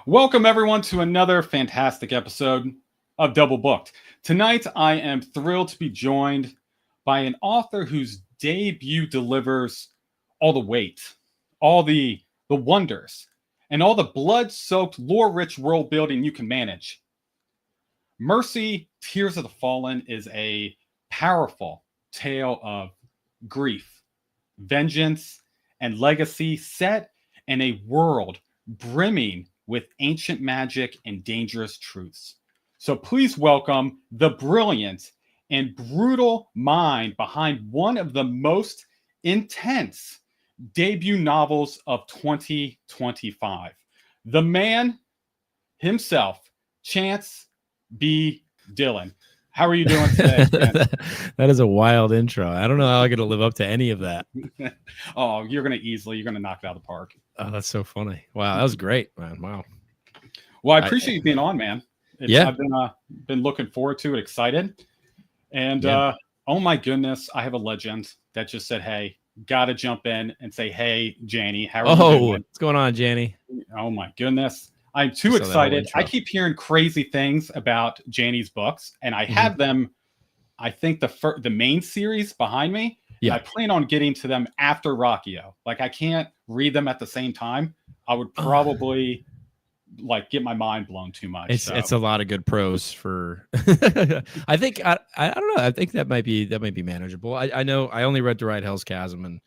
Welcome, everyone, to another fantastic episode of Double Booked. Tonight, I am thrilled to be joined by an author whose debut delivers all the weight, all the wonders, and all the blood-soaked, lore-rich world building you can manage. Mercy, Tears of the Fallen is a powerful tale of grief, vengeance, and legacy set in a world brimming with ancient magic and dangerous truths. So please welcome the brilliant and brutal mind behind one of the most intense debut novels of 2025. The man himself, Chance Dillon. How are you doing today? That is a wild intro. I don't know how I'm going to live up to any of that. Oh, you're going to knock it out of the park. Oh, that's so funny. Wow, that was great, man. Wow. Well, I appreciate you being on, man. Yeah. I've been looking forward to it, excited. And oh my goodness, I have a legend that just said, hey, got to jump in and say, hey, Janie, how are you doing? What's going on, Janie? Oh my goodness. I'm too excited. I keep hearing crazy things about Janie's books, and I have them, I think, the main series behind me. Yeah. I plan on getting to them after Rockio. Like, I can't read them at the same time. I would probably get my mind blown too much. It's a lot of good prose for I think I don't know. I think that might be manageable. I know I only read To Ride Hell's Chasm and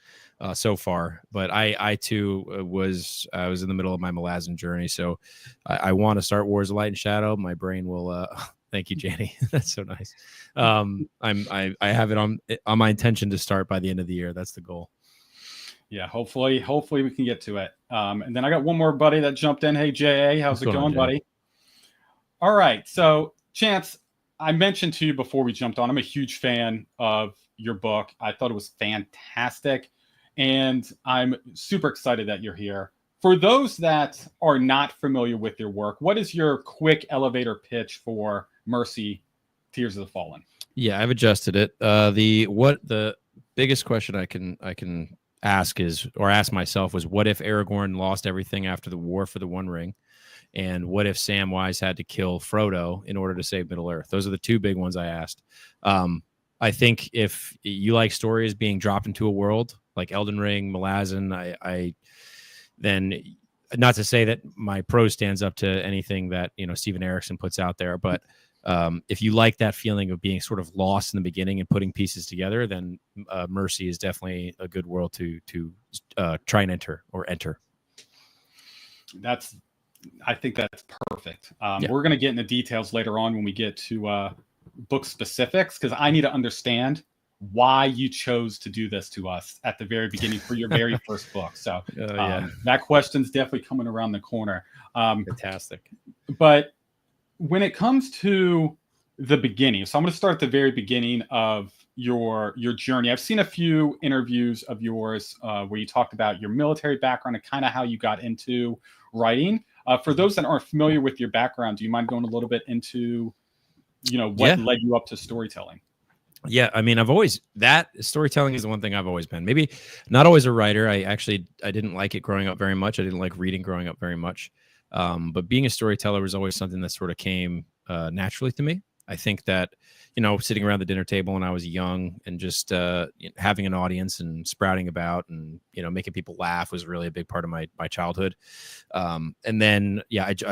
so far, but I too was in the middle of my Malazan journey, so I want to start Wars of Light and Shadow. My brain will thank you, Janie. That's so nice. I have it on my intention to start by the end of the year. That's the goal. Yeah, hopefully we can get to it. And then I got one more buddy that jumped in. Hey, J.A., how's it going, buddy? All right. So, Chance, I mentioned to you before we jumped on, I'm a huge fan of your book. I thought it was fantastic. And I'm super excited that you're here. For those that are not familiar with your work, what is your quick elevator pitch for Mercy, Tears of the Fallen? Yeah, I've adjusted it. The biggest question I can ask myself was, what if Aragorn lost everything after the war for the One Ring? And what if Samwise had to kill Frodo in order to save Middle Earth? Those are the two big ones I asked. I think if you like stories being dropped into a world like Elden Ring, Malazan, I then, not to say that my prose stands up to anything that Steven Erikson puts out there, but if you like that feeling of being sort of lost in the beginning and putting pieces together, then Mercy is definitely a good world to try and enter. I think that's perfect. We're going to get into details later on when we get to book specifics, because I need to understand why you chose to do this to us at the very beginning for your very first book. So that question's definitely coming around the corner. Fantastic. But when it comes to the beginning, so I'm going to start at the very beginning of your journey. I've seen a few interviews of yours where you talked about your military background and kind of how you got into writing. For those that aren't familiar with your background, do you mind going a little bit into, what led you up to storytelling? Yeah, I mean, storytelling is the one thing I've always been. Maybe not always a writer. I didn't like it growing up very much. I didn't like reading growing up very much. But being a storyteller was always something that sort of came naturally to me. I think that, sitting around the dinner table when I was young and just having an audience and sprouting about and, making people laugh was really a big part of my childhood. And then,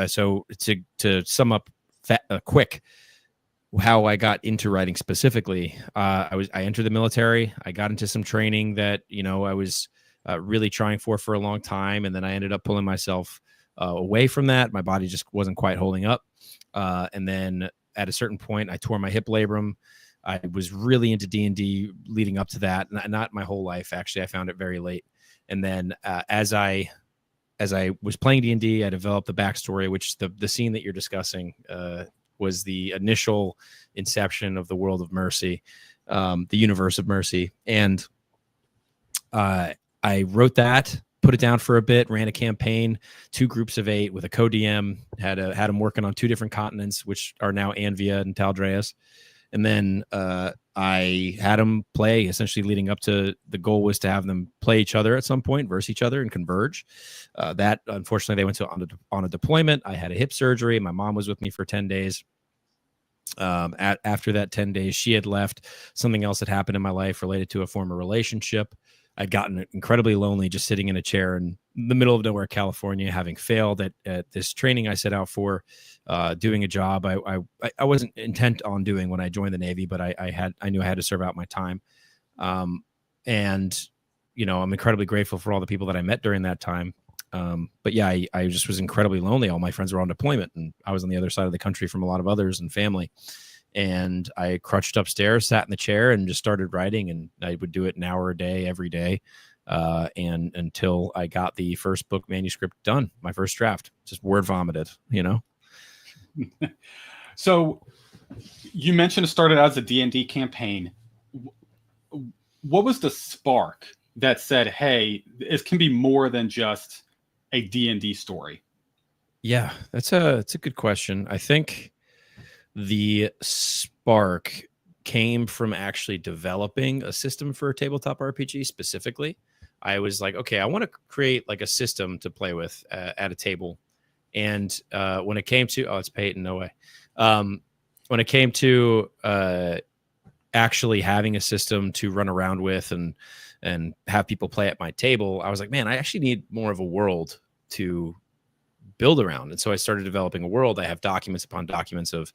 so to sum up quick, how I got into writing specifically, I entered the military. I got into some training that, I was really trying for a long time. And then I ended up pulling myself away from that. My body just wasn't quite holding up. And then at a certain point, I tore my hip labrum. I was really into D&D leading up to that. Not my whole life, actually. I found it very late. And then as I was playing D&D, I developed the backstory, which the scene that you're discussing was the initial inception of the world of Mercy, the universe of Mercy. And I wrote that, put it down for a bit, ran a campaign, 2 groups of 8 with a co-DM, had them working on 2 different continents, which are now Anvia and Taldreas. And then I had them play, essentially leading up to the goal was to have them play each other at some point, versus each other and converge. That unfortunately they went on a deployment. I had a hip surgery. My mom was with me for 10 days. After that 10 days, she had left. Something else had happened in my life related to a former relationship. I'd gotten incredibly lonely just sitting in a chair in the middle of nowhere, California, having failed at this training I set out for, doing a job I wasn't intent on doing when I joined the Navy, but I knew I had to serve out my time. And, I'm incredibly grateful for all the people that I met during that time. But yeah, I just was incredibly lonely. All my friends were on deployment and I was on the other side of the country from a lot of others and family. And I crouched upstairs, sat in the chair and just started writing. And I would do it an hour a day, every day. And until I got the first book manuscript done, my first draft, just word vomited, So you mentioned it started out as a D&D campaign. What was the spark that said, hey, it can be more than just a D&D story? Yeah, that's a good question. I think the spark came from actually developing a system for a tabletop RPG specifically. I was like, okay, I want to create like a system to play with at a table. And when it came to, it's Peyton, no way. When it came to actually having a system to run around with and have people play at my table, I was like, man, I actually need more of a world to build around. And so I started developing a world. I have documents upon documents of,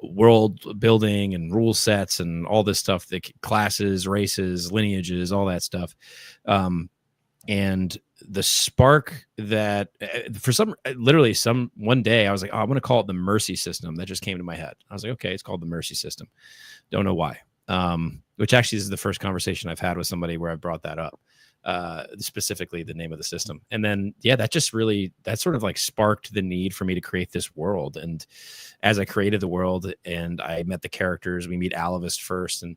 world building and rule sets and all this stuff, the classes, races, lineages, all that stuff. And the spark that one day I was like, oh, I'm going to call it the mercy system. That just came to my head. I was like, okay, it's called the mercy system. Don't know why. Which actually is the first conversation I've had with somebody where I brought that up. Specifically the name of the system. And then, that sort of like sparked the need for me to create this world. And as I created the world and I met the characters, we meet Alavist first. And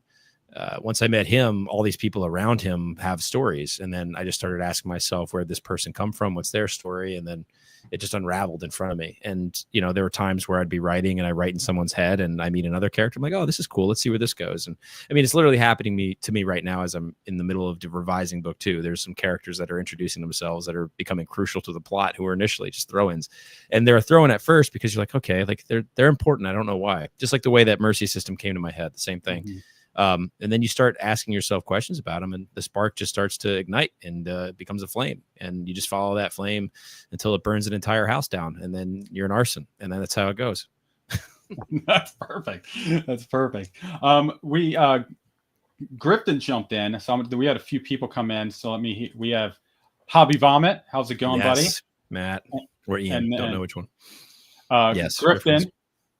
once I met him, all these people around him have stories. And then I just started asking myself, where'd this person come from? What's their story? And then it just unraveled in front of me. And, there were times where I'd be writing and I write in someone's head and I meet another character. I'm like, oh, this is cool. Let's see where this goes. And I mean, it's literally happening to me right now as I'm in the middle of revising book 2. There's some characters that are introducing themselves that are becoming crucial to the plot who are initially just throw-ins. And they're thrown at first because you're like, okay, like they're important. I don't know why. Just like the way that mercy system came to my head, the same thing. Mm-hmm. And then you start asking yourself questions about them and the spark just starts to ignite and becomes a flame. And you just follow that flame until it burns an entire house down. And then you're an arson. And then that's how it goes. That's perfect. That's perfect. Grifton jumped in. So we had a few people come in. So we have Hobby Vomit. How's it going, buddy? Matt or Ian. Don't know which one. Yes. Grifton.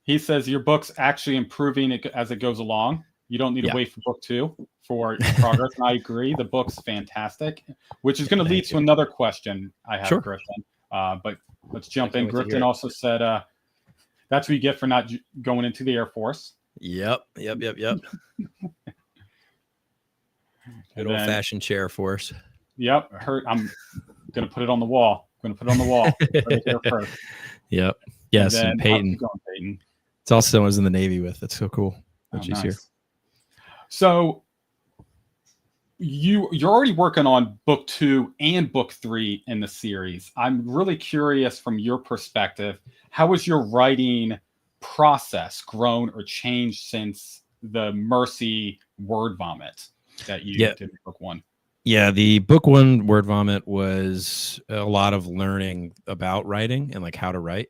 He says your book's actually improving as it goes along. You don't need to wait for book 2 for progress. And I agree. The book's fantastic, which is going to lead to another question I have, Griffin. But let's jump in. Griffin also said that's what you get for not going into the Air Force. Yep. Good old-fashioned chair force. Yep. I'm going to put it on the wall. Right here first. Yep. Yes. And Peyton. Peyton. It's also someone who's in the Navy with. That's so cool that she's here. So you're already working on book 2 and book 3 in the series. I'm really curious from your perspective, how has your writing process grown or changed since the Mercy word vomit that you did in book 1? Yeah, the book 1 word vomit was a lot of learning about writing and like how to write.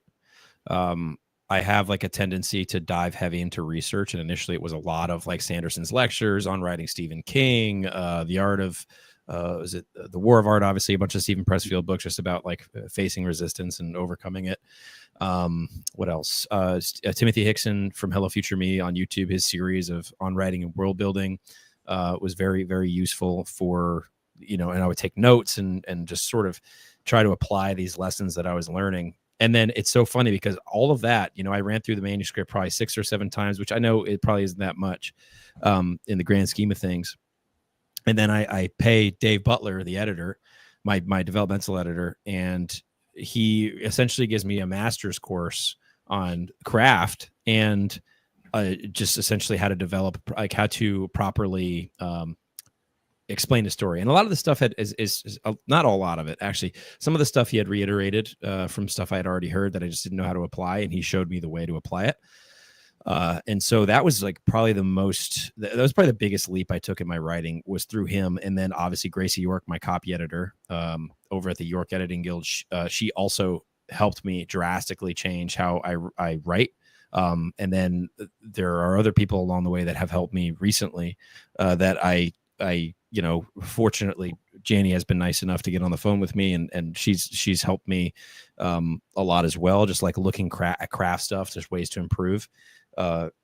I have like a tendency to dive heavy into research. And initially it was a lot of like Sanderson's lectures on writing Stephen King, the art of, The War of Art, obviously a bunch of Stephen Pressfield books just about like facing resistance and overcoming it. What else? Timothy Hickson from Hello Future Me on YouTube, his series on writing and world building was very, very useful for, and I would take notes and just sort of try to apply these lessons that I was learning. And then it's so funny because all of that, I ran through the manuscript probably 6 or 7 times, which I know it probably isn't that much in the grand scheme of things. And then I pay Dave Butler, the editor, my developmental editor, and he essentially gives me a master's course on craft. And just essentially how to develop, like how to properly explain the story. And a lot of the stuff is not a lot of it, actually. Some of the stuff he had reiterated from stuff I had already heard that I just didn't know how to apply, and he showed me the way to apply it. And so that was like probably that was probably the biggest leap I took in my writing, was through him. And then obviously Gracie York, my copy editor over at the York Editing Guild, she also helped me drastically change how I write. And then there are other people along the way that have helped me recently that I fortunately Janie has been nice enough to get on the phone with me, and she's helped me a lot as well, just like looking at craft stuff, just ways to improve.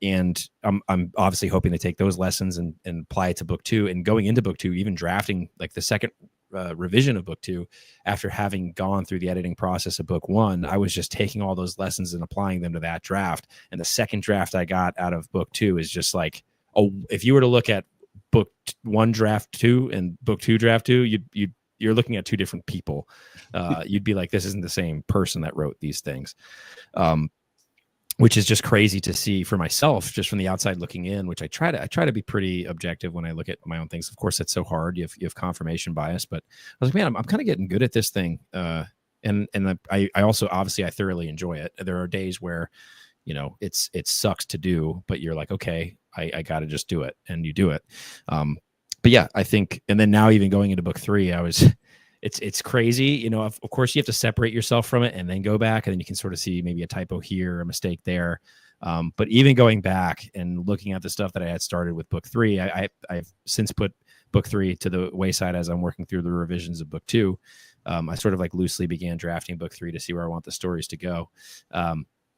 And I'm obviously hoping to take those lessons and apply it to book 2, and going into book 2, even drafting like the second revision of book 2, after having gone through the editing process of book 1, I was just taking all those lessons and applying them to that draft. And the second draft I got out of book 2 is just like, if you were to look at book 1 draft 2 and book 2 draft 2, you're looking at two different people. You'd be like, this isn't the same person that wrote these things. Which is just crazy to see for myself, just from the outside looking in, which I try to be pretty objective when I look at my own things. Of course, it's so hard. You have confirmation bias, but I was like, man, I'm kind of getting good at this thing. And I also, obviously I thoroughly enjoy it. There are days where, it sucks to do, but you're like, okay, I got to just do it, and you do it. But yeah, I think, and then now even going into book 3, it's crazy. Of course you have to separate yourself from it and then go back, and then you can sort of see maybe a typo here, a mistake there. But even going back and looking at the stuff that I had started with book 3, I've since put book 3 to the wayside as I'm working through the revisions of book 2. I sort of like loosely began drafting book 3 to see where I want the stories to go.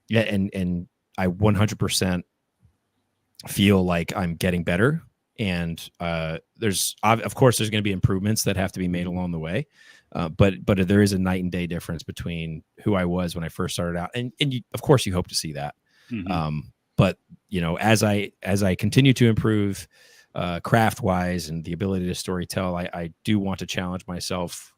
Yeah. And I 100% feel like I'm getting better. And there's going to be improvements that have to be made along the way. But there is a night and day difference between who I was when I first started out. And of course you hope to see that. Mm-hmm. But as I continue to improve craft wise and the ability to storytell, I do want to challenge myself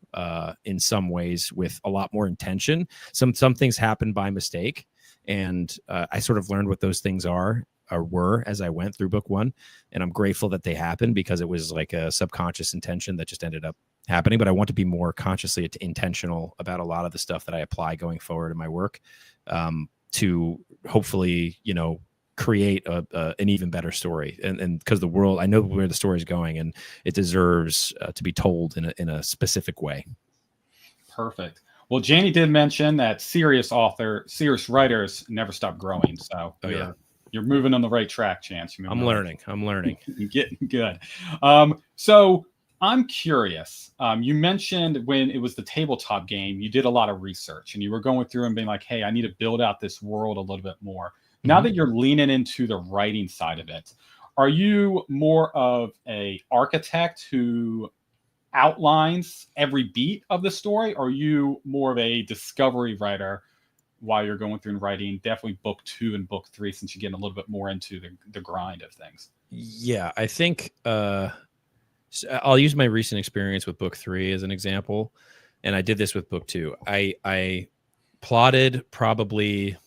in some ways with a lot more intention. Some things happen by mistake, and I sort of learned what those things were as I went through book 1, and I'm grateful that they happened, because it was like a subconscious intention that just ended up happening. But I want to be more consciously intentional about a lot of the stuff that I apply going forward in my work, to hopefully, create an even better story. And because the world, I know where the story is going, and it deserves to be told in a specific way. Perfect. Well, Janie did mention that serious writers never stop growing. So you're moving on the right track, Chance. I'm learning. You're getting good. So I'm curious. You mentioned when it was the tabletop game, you did a lot of research, and you were going through and being like, hey, I need to build out this world a little bit more. Mm-hmm. Now that you're leaning into the writing side of it, are you more of a architect who outlines every beat of the story, or are you more of a discovery writer while you're going through and writing definitely book 2 and book 3, since you're getting a little bit more into the grind of things? Yeah, I think I'll use my recent experience with book 3 as an example, and I did this with book 2. I plotted probably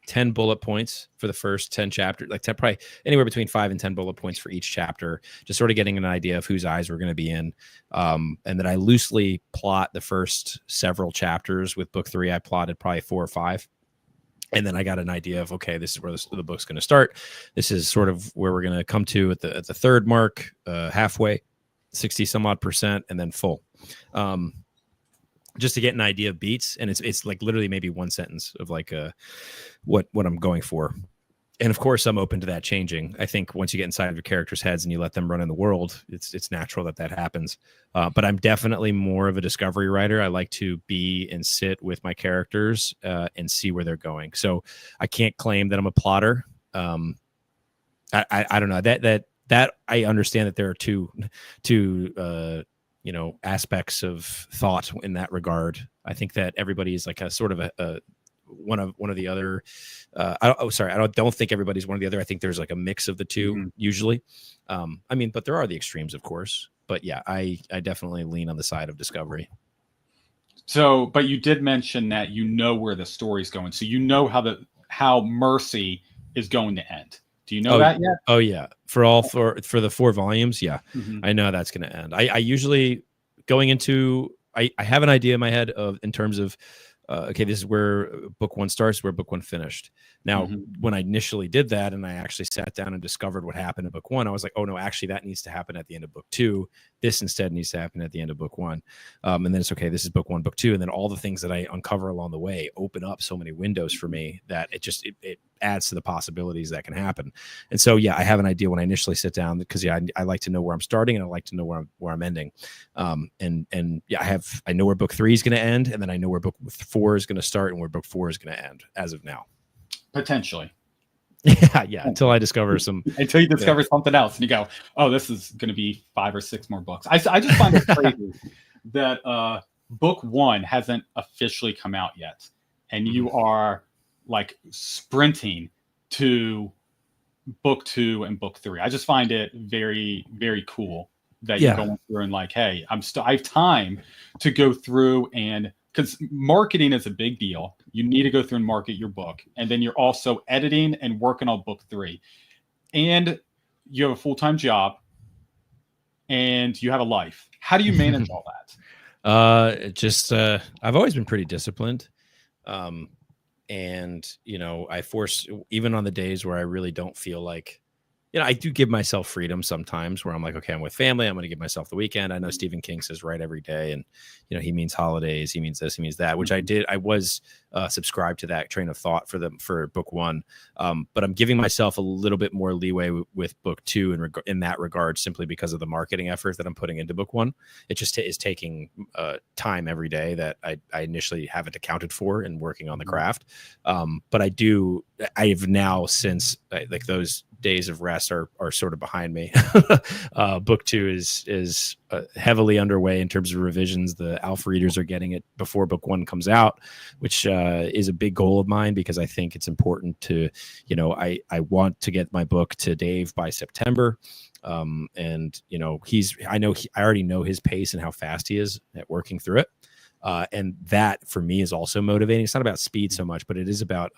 10 bullet points for the first 10 chapters, probably anywhere between 5 and 10 bullet points for each chapter, just sort of getting an idea of whose eyes we're going to be in. And then I loosely plot the first several chapters. With book 3, I plotted probably 4 or 5. And then I got an idea of, okay, this is where the book's going to start. This is sort of where we're going to come to at the third mark, halfway, 60 some odd %, and then full. Just to get an idea of beats. And it's like literally maybe one sentence of like what I'm going for. And of course I'm open to that changing. I think once you get inside of your characters' heads and you let them run in the world, it's natural that happens. But I'm definitely more of a discovery writer. I like to be and sit with my characters and see where they're going. So I can't claim that I'm a plotter. I don't know that I understand that there are two aspects of thought in that regard. I think that everybody is like a sort of a one of the other. I don't think everybody's one of the other. I think there's like a mix of the two usually. But there are the extremes, of course. But yeah, I definitely lean on the side of discovery. So, but you did mention that you know where the story's going, so you know how Mercy is going to end. Do you know that yet? Oh yeah. For the 4 volumes. Yeah. Mhm. I know that's going to end. I usually going into, I have an idea in my head of, in terms of, okay, this is where book 1 starts, where book 1 finished. Now, Mhm. when I initially did that and I actually sat down and discovered what happened in book 1, I was like, oh no, actually that needs to happen at the end of book 2. This instead needs to happen at the end of book 1. And then it's okay, this is book 1, book 2. And then all the things that I uncover along the way open up so many windows for me that it adds to the possibilities that can happen. And so, yeah, I have an idea when I initially sit down, because I like to know where I'm starting and I like to know where I'm ending. And yeah, I know where book 3 is going to end, and then I know where book 4 is going to start and where book 4 is going to end as of now. Potentially. Yeah. Until I discover until you discover something else and you go, oh, this is going to be 5 or 6 more books. I just find it crazy that book 1 hasn't officially come out yet, and you are like sprinting to book 2 and book 3. I just find it very, very cool that you're going through and like, hey, I have time to go through, and because marketing is a big deal. You need to go through and market your book, and then you're also editing and working on book 3, and you have a full-time job, and you have a life. How do you manage all that? I've always been pretty disciplined. And, I force, even on the days where I really don't feel like, I do give myself freedom sometimes where I'm like, okay, I'm with family, I'm going to give myself the weekend. I know Stephen King says write every day, and, he means holidays, he means this, he means that, which I did. I was subscribed to that train of thought for book 1. But I'm giving myself a little bit more leeway with book 2 in that regard, simply because of the marketing effort that I'm putting into book 1. It just is taking time every day that I initially haven't accounted for in working on the craft. But I've now, since like those days of rest are sort of behind me. Book 2 is heavily underway in terms of revisions. The alpha readers are getting it before book 1 comes out, which is a big goal of mine, because I think it's important to, I want to get my book to Dave by September. And I already know his pace and how fast he is at working through it. And that for me is also motivating. It's not about speed so much, but it is about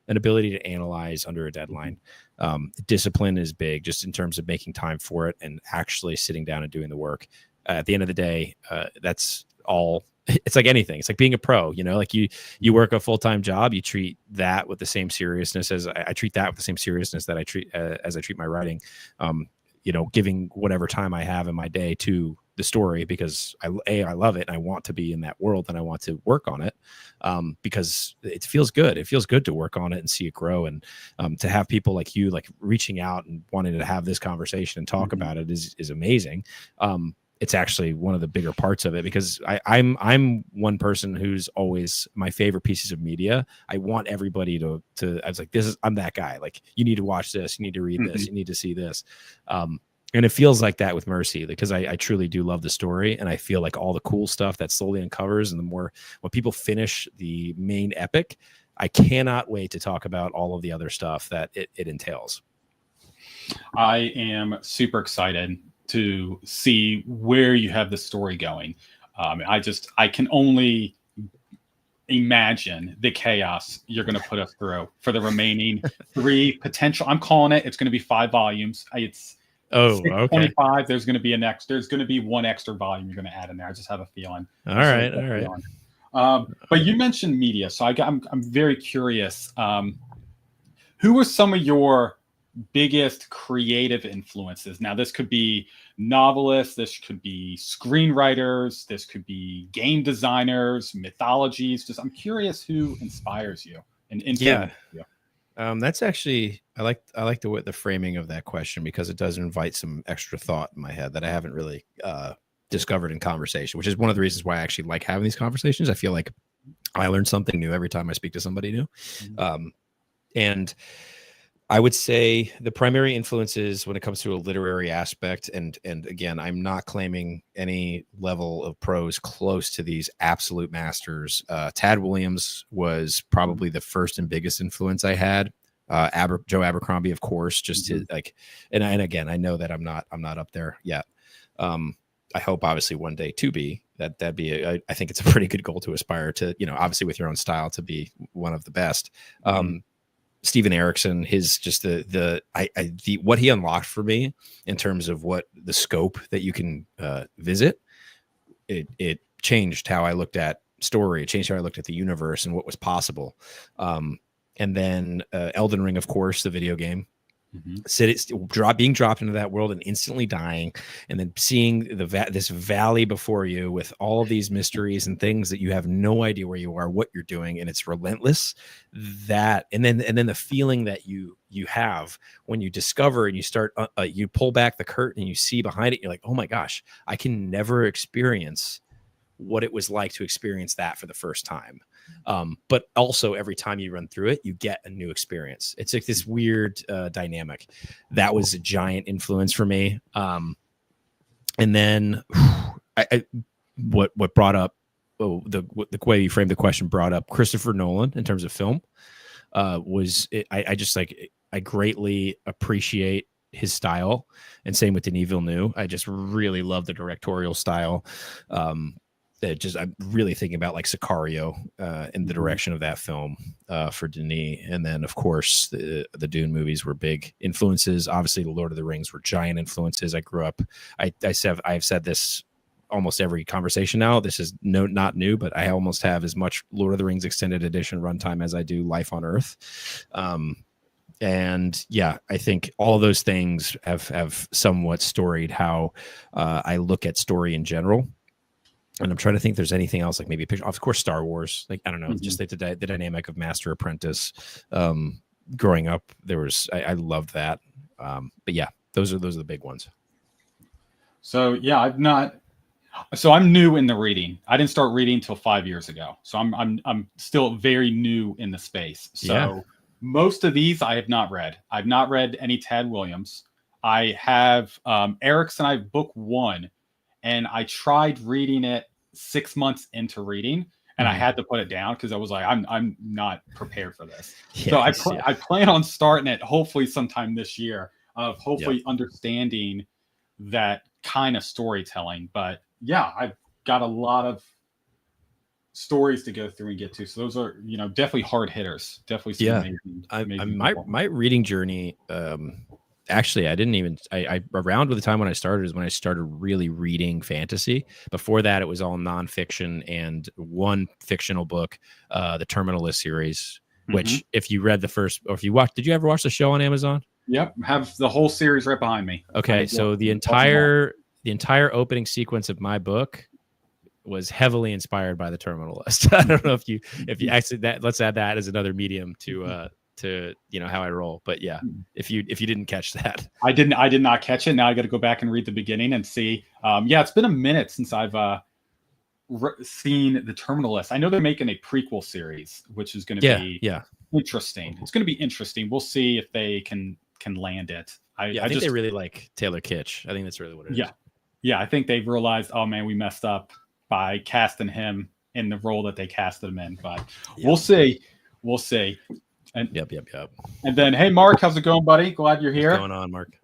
an ability to analyze under a deadline. Discipline is big, just in terms of making time for it and actually sitting down and doing the work. At the end of the day, that's all. It's like anything. It's like being a pro, like you work a full-time job, you treat that with the same seriousness as I treat that with the same seriousness that I treat as I treat my writing. Giving whatever time I have in my day to the story, because I love it and I want to be in that world and I want to work on it, because it feels good. It feels good to work on it and see it grow, and to have people like you reaching out and wanting to have this conversation and talk about it is amazing. It's actually one of the bigger parts of it, because I'm one person who's always my favorite pieces of media. I want everybody to I was like, I'm that guy. Like, you need to watch this, you need to read this, you need to see this. And it feels like that with Mercy, because I truly do love the story, and I feel like all the cool stuff that slowly uncovers, and the more when people finish the main epic, I cannot wait to talk about all of the other stuff that it entails. I am super excited to see where you have the story going. I can only imagine the chaos you're going to put us through for the remaining 3 potential. I'm calling it's going to be 5 volumes. It's 25. There's going to be 1 extra volume you're going to add in there. I just have a feeling. All right. But you mentioned media, so I'm very curious. Who were some of your biggest creative influences? Now, this could be novelists, this could be screenwriters, this could be game designers, mythologies. I'm curious who inspires you and influences you. That's actually, I like the framing of that question, because it does invite some extra thought in my head that I haven't really discovered in conversation, which is one of the reasons why I actually like having these conversations. I feel like I learn something new every time I speak to somebody new. And I would say the primary influences when it comes to a literary aspect, and again, I'm not claiming any level of prose close to these absolute masters. Tad Williams was probably the first and biggest influence I had. Joe Abercrombie, of course, just to and again, I know that I'm not up there yet. I hope obviously one day to be that'd be I think it's a pretty good goal to aspire to, obviously with your own style, to be one of the best. Steven Erickson, his just the what he unlocked for me in terms of what the scope that you can visit, it changed how I looked at story. It changed how I looked at the universe and what was possible. And then Elden Ring, of course, the video game. Being dropped into that world and instantly dying, and then seeing this valley before you with all of these mysteries and things that you have no idea where you are, what you're doing, and it's relentless. That and then the feeling that you have when you discover and you start you pull back the curtain and you see behind it, you're like, oh my gosh, I can never experience what it was like to experience that for the first time. But also every time you run through it, you get a new experience. It's like this weird dynamic. That was a giant influence for me. And then what brought up the way you framed the question brought up Christopher Nolan in terms of film. I greatly appreciate his style, and same with Denis Villeneuve. I just really love the directorial style. I'm really thinking about like Sicario in the direction of that film for Denis. And then, of course, the Dune movies were big influences. Obviously, the Lord of the Rings were giant influences. I grew up. I've said this almost every conversation now. This is not new, but I almost have as much Lord of the Rings extended edition runtime as I do Life on Earth. And yeah, I think all of those things have somewhat storied how I look at story in general. And I'm trying to think if there's anything else, like maybe a picture. Of course, Star Wars. Like, I don't know, just like the dynamic of master apprentice. Growing up, I loved that. But yeah, those are the big ones. So yeah, I'm new in the reading. I didn't start reading until 5 years ago. So I'm still very new in the space. So most of these I have not read. I've not read any Tad Williams. I have Erickson. I have book 1. And I tried reading it 6 months into reading, and I had to put it down because I was like, I'm not prepared for this. Yes, so I plan on starting it hopefully sometime this year, of hopefully understanding that kind of storytelling. But yeah, I've got a lot of stories to go through and get to. So those are, definitely hard hitters. Definitely some amazing my reading journey. Actually, I around with the time when I started is when I started really reading fantasy. Before that, it was all nonfiction and one fictional book, the Terminalist series, which if you read the first, or if you watched, did you ever watch the show on Amazon? Yep. Have the whole series right behind me. Okay. So the entire opening sequence of my book was heavily inspired by the Terminalist. I don't know if you actually let's add that as another medium to how I roll. But yeah, if you didn't catch that, I did not catch it. Now I got to go back and read the beginning and see. It's been a minute since I've seen the Terminalist. I know they're making a prequel series, which is going to be interesting. It's going to be interesting. We'll see if they can land it. I think they really like Taylor Kitsch. I think that's really what it is. Yeah. I think they've realized, oh man, we messed up by casting him in the role that they casted him in. But we'll see. And, Yep. And then, hey, Mark, how's it going, buddy? Glad you're here. What's going on, Mark?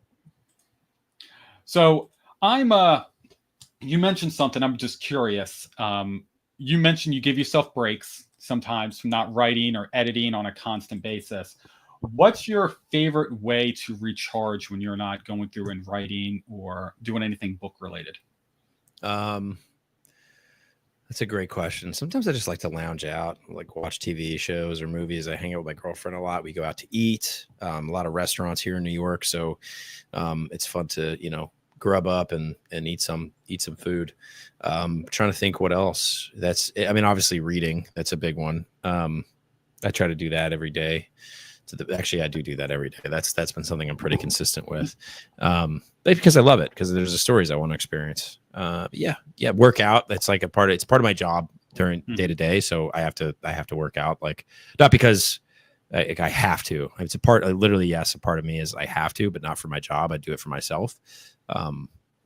So you mentioned something. I'm just curious. You mentioned you give yourself breaks sometimes from not writing or editing on a constant basis. What's your favorite way to recharge when you're not going through and writing or doing anything book related? That's a great question. Sometimes I just like to lounge out, like watch TV shows or movies. I hang out with my girlfriend a lot. We go out to eat, a lot of restaurants here in New York. So it's fun to, grub up and eat some food. Trying to think what else. Obviously reading, that's a big one. I try to do that every day. Actually, I do that every day. That's been something I'm pretty consistent with, because I love it. Because there's the stories I want to experience. Work out. That's like it's part of my job during day to day. So I have to work out. Like, not because I have to. It's a part. Literally, yes, a part of me is I have to, but not for my job. I do it for myself.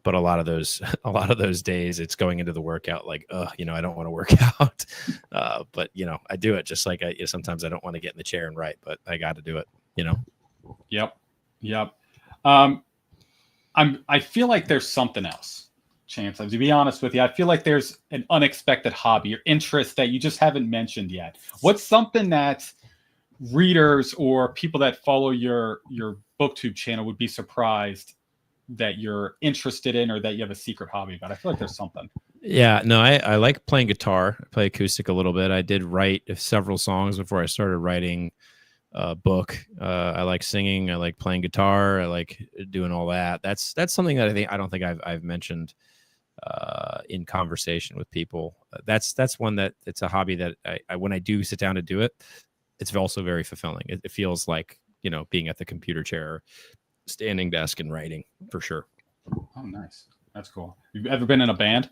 But a lot of those days, it's going into the workout like, I don't want to work out. But I do it just like sometimes I don't want to get in the chair and write, but I got to do it. Yep. I feel like there's something else, Chance. To be honest with you, I feel like there's an unexpected hobby or interest that you just haven't mentioned yet. What's something that readers or people that follow your booktube channel would be surprised that you're interested in or that you have a secret hobby about. I feel like there's something. Yeah, no, I like playing guitar. I play acoustic a little bit. I did write several songs before I started writing a book. I like singing. I like playing guitar. I like doing all that. That's something that I don't think I've mentioned in conversation with people. That's one that it's a hobby that I when I do sit down to do it, it's also very fulfilling. It feels like, you know, being at the computer chair, standing desk and writing for sure. Oh, nice. That's cool. You've ever been in a band?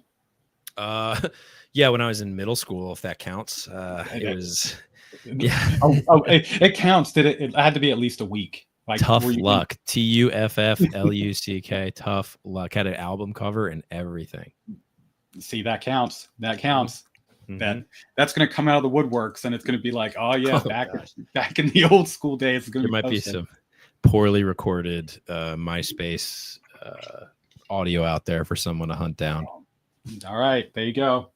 Yeah, when I was in middle school, if that counts. It was, yeah. It counts. It had to be at least a week. Like Tough Luck. TUFFLUCK. Tough Luck. Had an album cover and everything. See, that counts. That counts. Mm-hmm. That's going to come out of the woodworks, and it's going to be like, oh yeah, back in the old school days. There might be some poorly recorded MySpace audio out there for someone to hunt down. All right, there you go.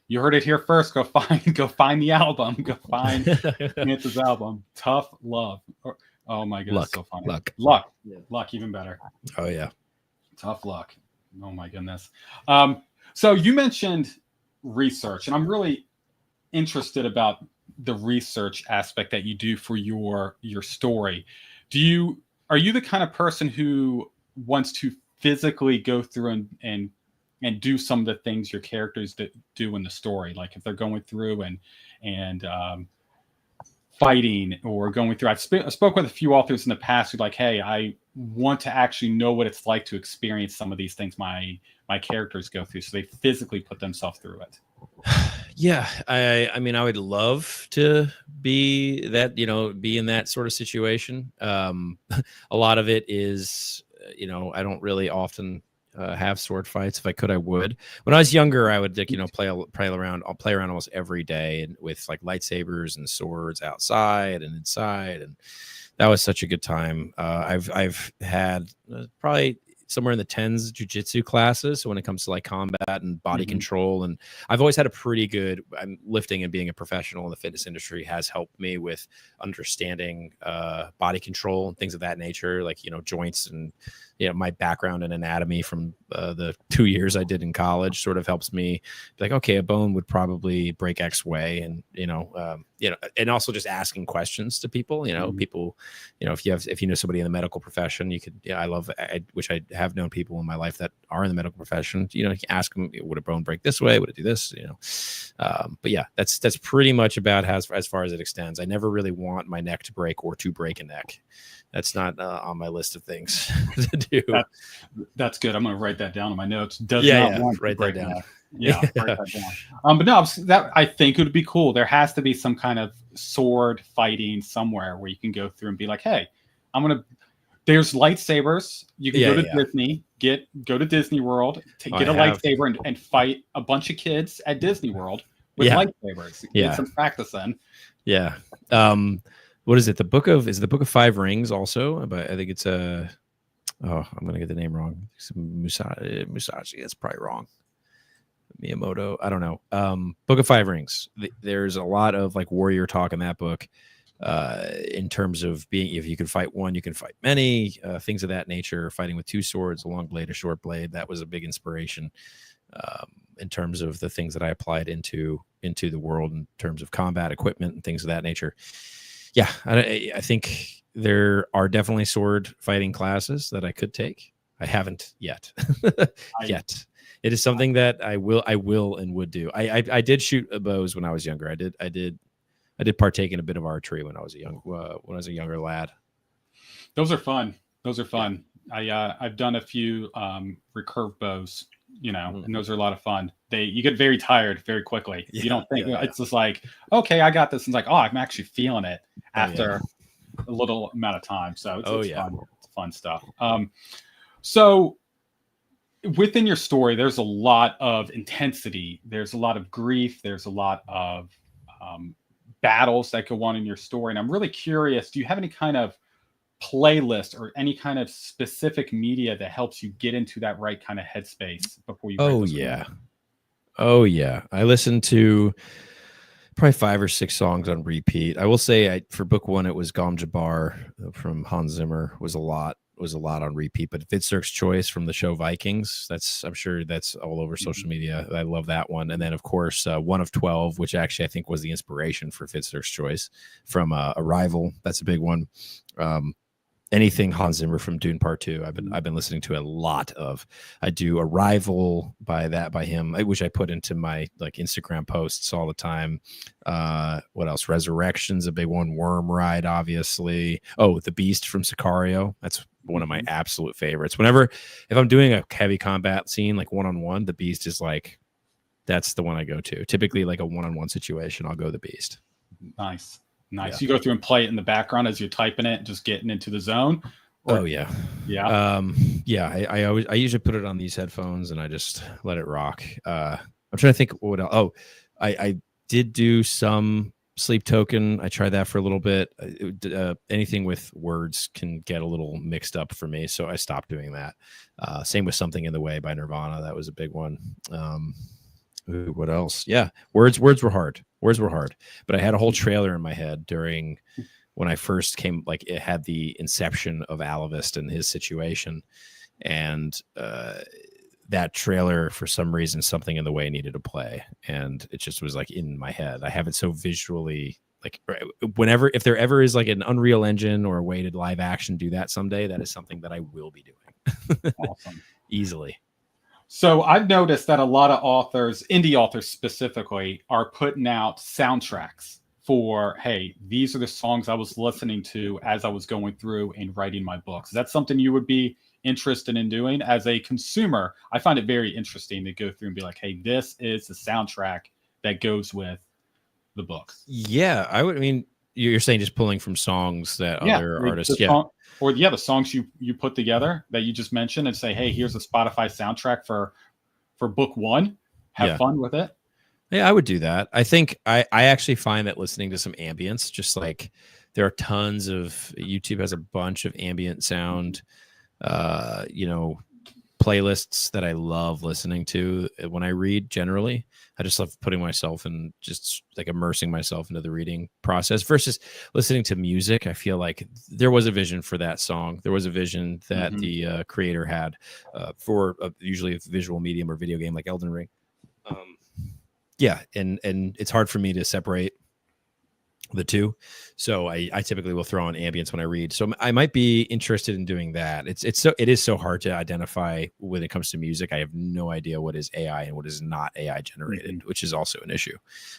You heard it here first. Go find the album. Go find Chance's album. Tough Love. Oh my goodness, Luck. So funny. Luck. Yeah. Luck, even better. Oh yeah. Tough Luck. Oh my goodness. So you mentioned research, and I'm really interested about the research aspect that you do for your story. Are you the kind of person who wants to physically go through and do some of the things your characters do in the story, like if they're going through and fighting or going through? I spoke with a few authors in the past who like, hey, I want to actually know what it's like to experience some of these things my characters go through, so they physically put themselves through it. Yeah, I mean, I would love to be that, be in that sort of situation. A lot of it is, I don't really often have sword fights. If I could, I would. When I was younger, I would play around. I'll play around almost every day and with like lightsabers and swords outside and inside, and that was such a good time. I've had probably somewhere in the 10s jujitsu classes. So when it comes to like combat and body control, and I've always had a pretty good lifting, and being a professional in the fitness industry has helped me with understanding body control and things of that nature, like, joints, and, my background in anatomy from the 2 years I did in college sort of helps me be like, okay, a bone would probably break X way. And, and also just asking questions to people, people, if you know somebody in the medical profession, you could, which I have known people in my life that are in the medical profession, you can ask them, would a bone break this way? Would it do this? But yeah, that's pretty much about as far as it extends. I never really want my neck to break or to break a neck. That's not on my list of things to do. That's good. I'm going to write that down in my notes. Write that down. Yeah, write that down. But no, that I think it would be cool. There has to be some kind of sword fighting somewhere where you can go through and be like, hey, there's lightsabers. You can go to Disney, go to Disney World, get a lightsaber and fight a bunch of kids at Disney World with lightsabers. Get some practice in. Yeah. What is it? The book of 5 Rings also, but I think it's I'm going to get the name wrong. Musashi. That's probably wrong. Miyamoto. I don't know. Book of 5 Rings. There's a lot of like warrior talk in that book. In terms of if you can fight one, you can fight many, things of that nature. Fighting with 2 swords, a long blade, a short blade. That was a big inspiration in terms of the things that I applied into the world in terms of combat equipment and things of that nature. Yeah, I think there are definitely sword fighting classes that I could take. I haven't yet. Yet. It is something that I will and would do. I did shoot bows when I was younger. I did partake in a bit of archery when I was a younger lad. Those are fun. I've done a few recurve bows, and those are a lot of fun. You get very tired very quickly. You don't think it's just like, okay, I got this. And it's like, oh, I'm actually feeling it after a little amount of time. So it's fun. It's fun stuff. So within your story, there's a lot of intensity. There's a lot of grief. There's a lot of battles that go on in your story. And I'm really curious, do you have any kind of playlist or any kind of specific media that helps you get into that right kind of headspace before you? Oh yeah. I listen to Probably 5 or 6 songs on repeat. I will say, for book 1, it was Gom Jabbar from Hans Zimmer was a lot on repeat. But Fitzurk's Choice from the show Vikings, I'm sure that's all over social media. I love that one. And then of course, 1 of 12, which actually I think was the inspiration for Fitzurk's Choice from Arrival. That's a big one. Anything Hans Zimmer from Dune Part 2, I've been listening to a lot of. I do Arrival by him, which I put into my like Instagram posts all the time. What else? Resurrection's a big one. Worm Ride, obviously. Oh, The Beast from Sicario. That's one of my absolute favorites. If I'm doing a heavy combat scene, like one-on-one, The Beast is like, that's the one I go to. Typically like a one-on-one situation, I'll go The Beast. Nice. Yeah. You go through and play it in the background as you're typing it, just getting into the zone. Oh yeah. I usually put it on these headphones and I just let it rock. I'm trying to think what else. Oh, I did do some Sleep Token. I tried that for a little bit. Anything with words can get a little mixed up for me, so I stopped doing that. Same with Something in the Way by Nirvana. That was a big one. What else? Yeah, words were hard. But I had a whole trailer in my head during when I first came. Like, it had the inception of Alavist and his situation, and that trailer, for some reason, Something in the Way needed to play, and it just was like in my head. I have it so visually, like, if there ever is like an Unreal Engine or a way to live action do that someday, that is something that I will be doing. Awesome. Easily. So I've noticed that a lot of authors, indie authors specifically, are putting out soundtracks for, hey, these are the songs I was listening to as I was going through and writing my books. Is that something you would be interested in doing? As a consumer, I find it very interesting to go through and be like, hey, this is the soundtrack that goes with the books. Yeah, I would. I mean, you're saying just pulling from songs that other artists, the songs you put together that you just mentioned, and say, hey, here's a Spotify soundtrack for book 1. Have fun with it. Yeah, I would do that. I think I actually find that listening to some ambience, just like there are tons of YouTube has a bunch of ambient sound, playlists that I love listening to when I read. Generally, I just love putting myself and just like immersing myself into the reading process versus listening to music. I feel like there was a vision for that song. There was a vision that the creator had for usually a visual medium or video game like Elden Ring. And it's hard for me to separate the two, so I typically will throw on ambience when I read. So I might be interested in doing that. It is so hard to identify when it comes to music. I have no idea what is AI and what is not AI generated, which is also an issue.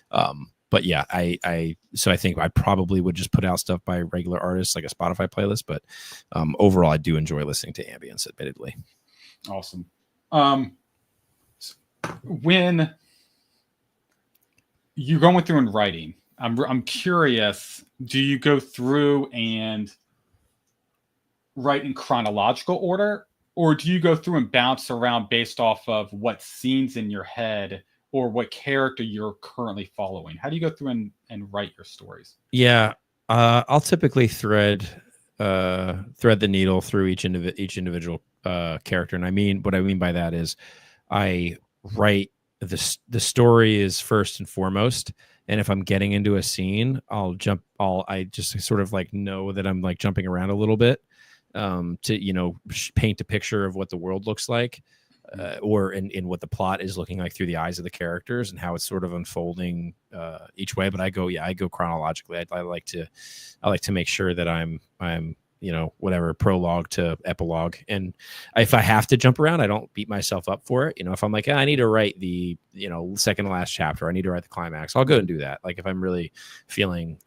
But yeah, I think I probably would just put out stuff by regular artists, like a Spotify playlist. But overall, I do enjoy listening to ambience, admittedly. Awesome. When you're going through and writing, I'm curious, do you go through and write in chronological order, or do you go through and bounce around based off of what scenes in your head or what character you're currently following? How do you go through and write your stories? Yeah, I'll typically thread the needle through each individual character. And what I mean by that is I write the story is first and foremost. And if I'm getting into a scene, I just sort of like know that I'm like jumping around a little bit to, paint a picture of what the world looks like or in what the plot is looking like through the eyes of the characters and how it's sort of unfolding each way. But I go chronologically. I like to make sure that I'm whatever, prologue to epilogue. And if I have to jump around, I don't beat myself up for it. If I'm like, I need to write the, second to last chapter, I need to write the climax, I'll go and do that. Like if I'm really feeling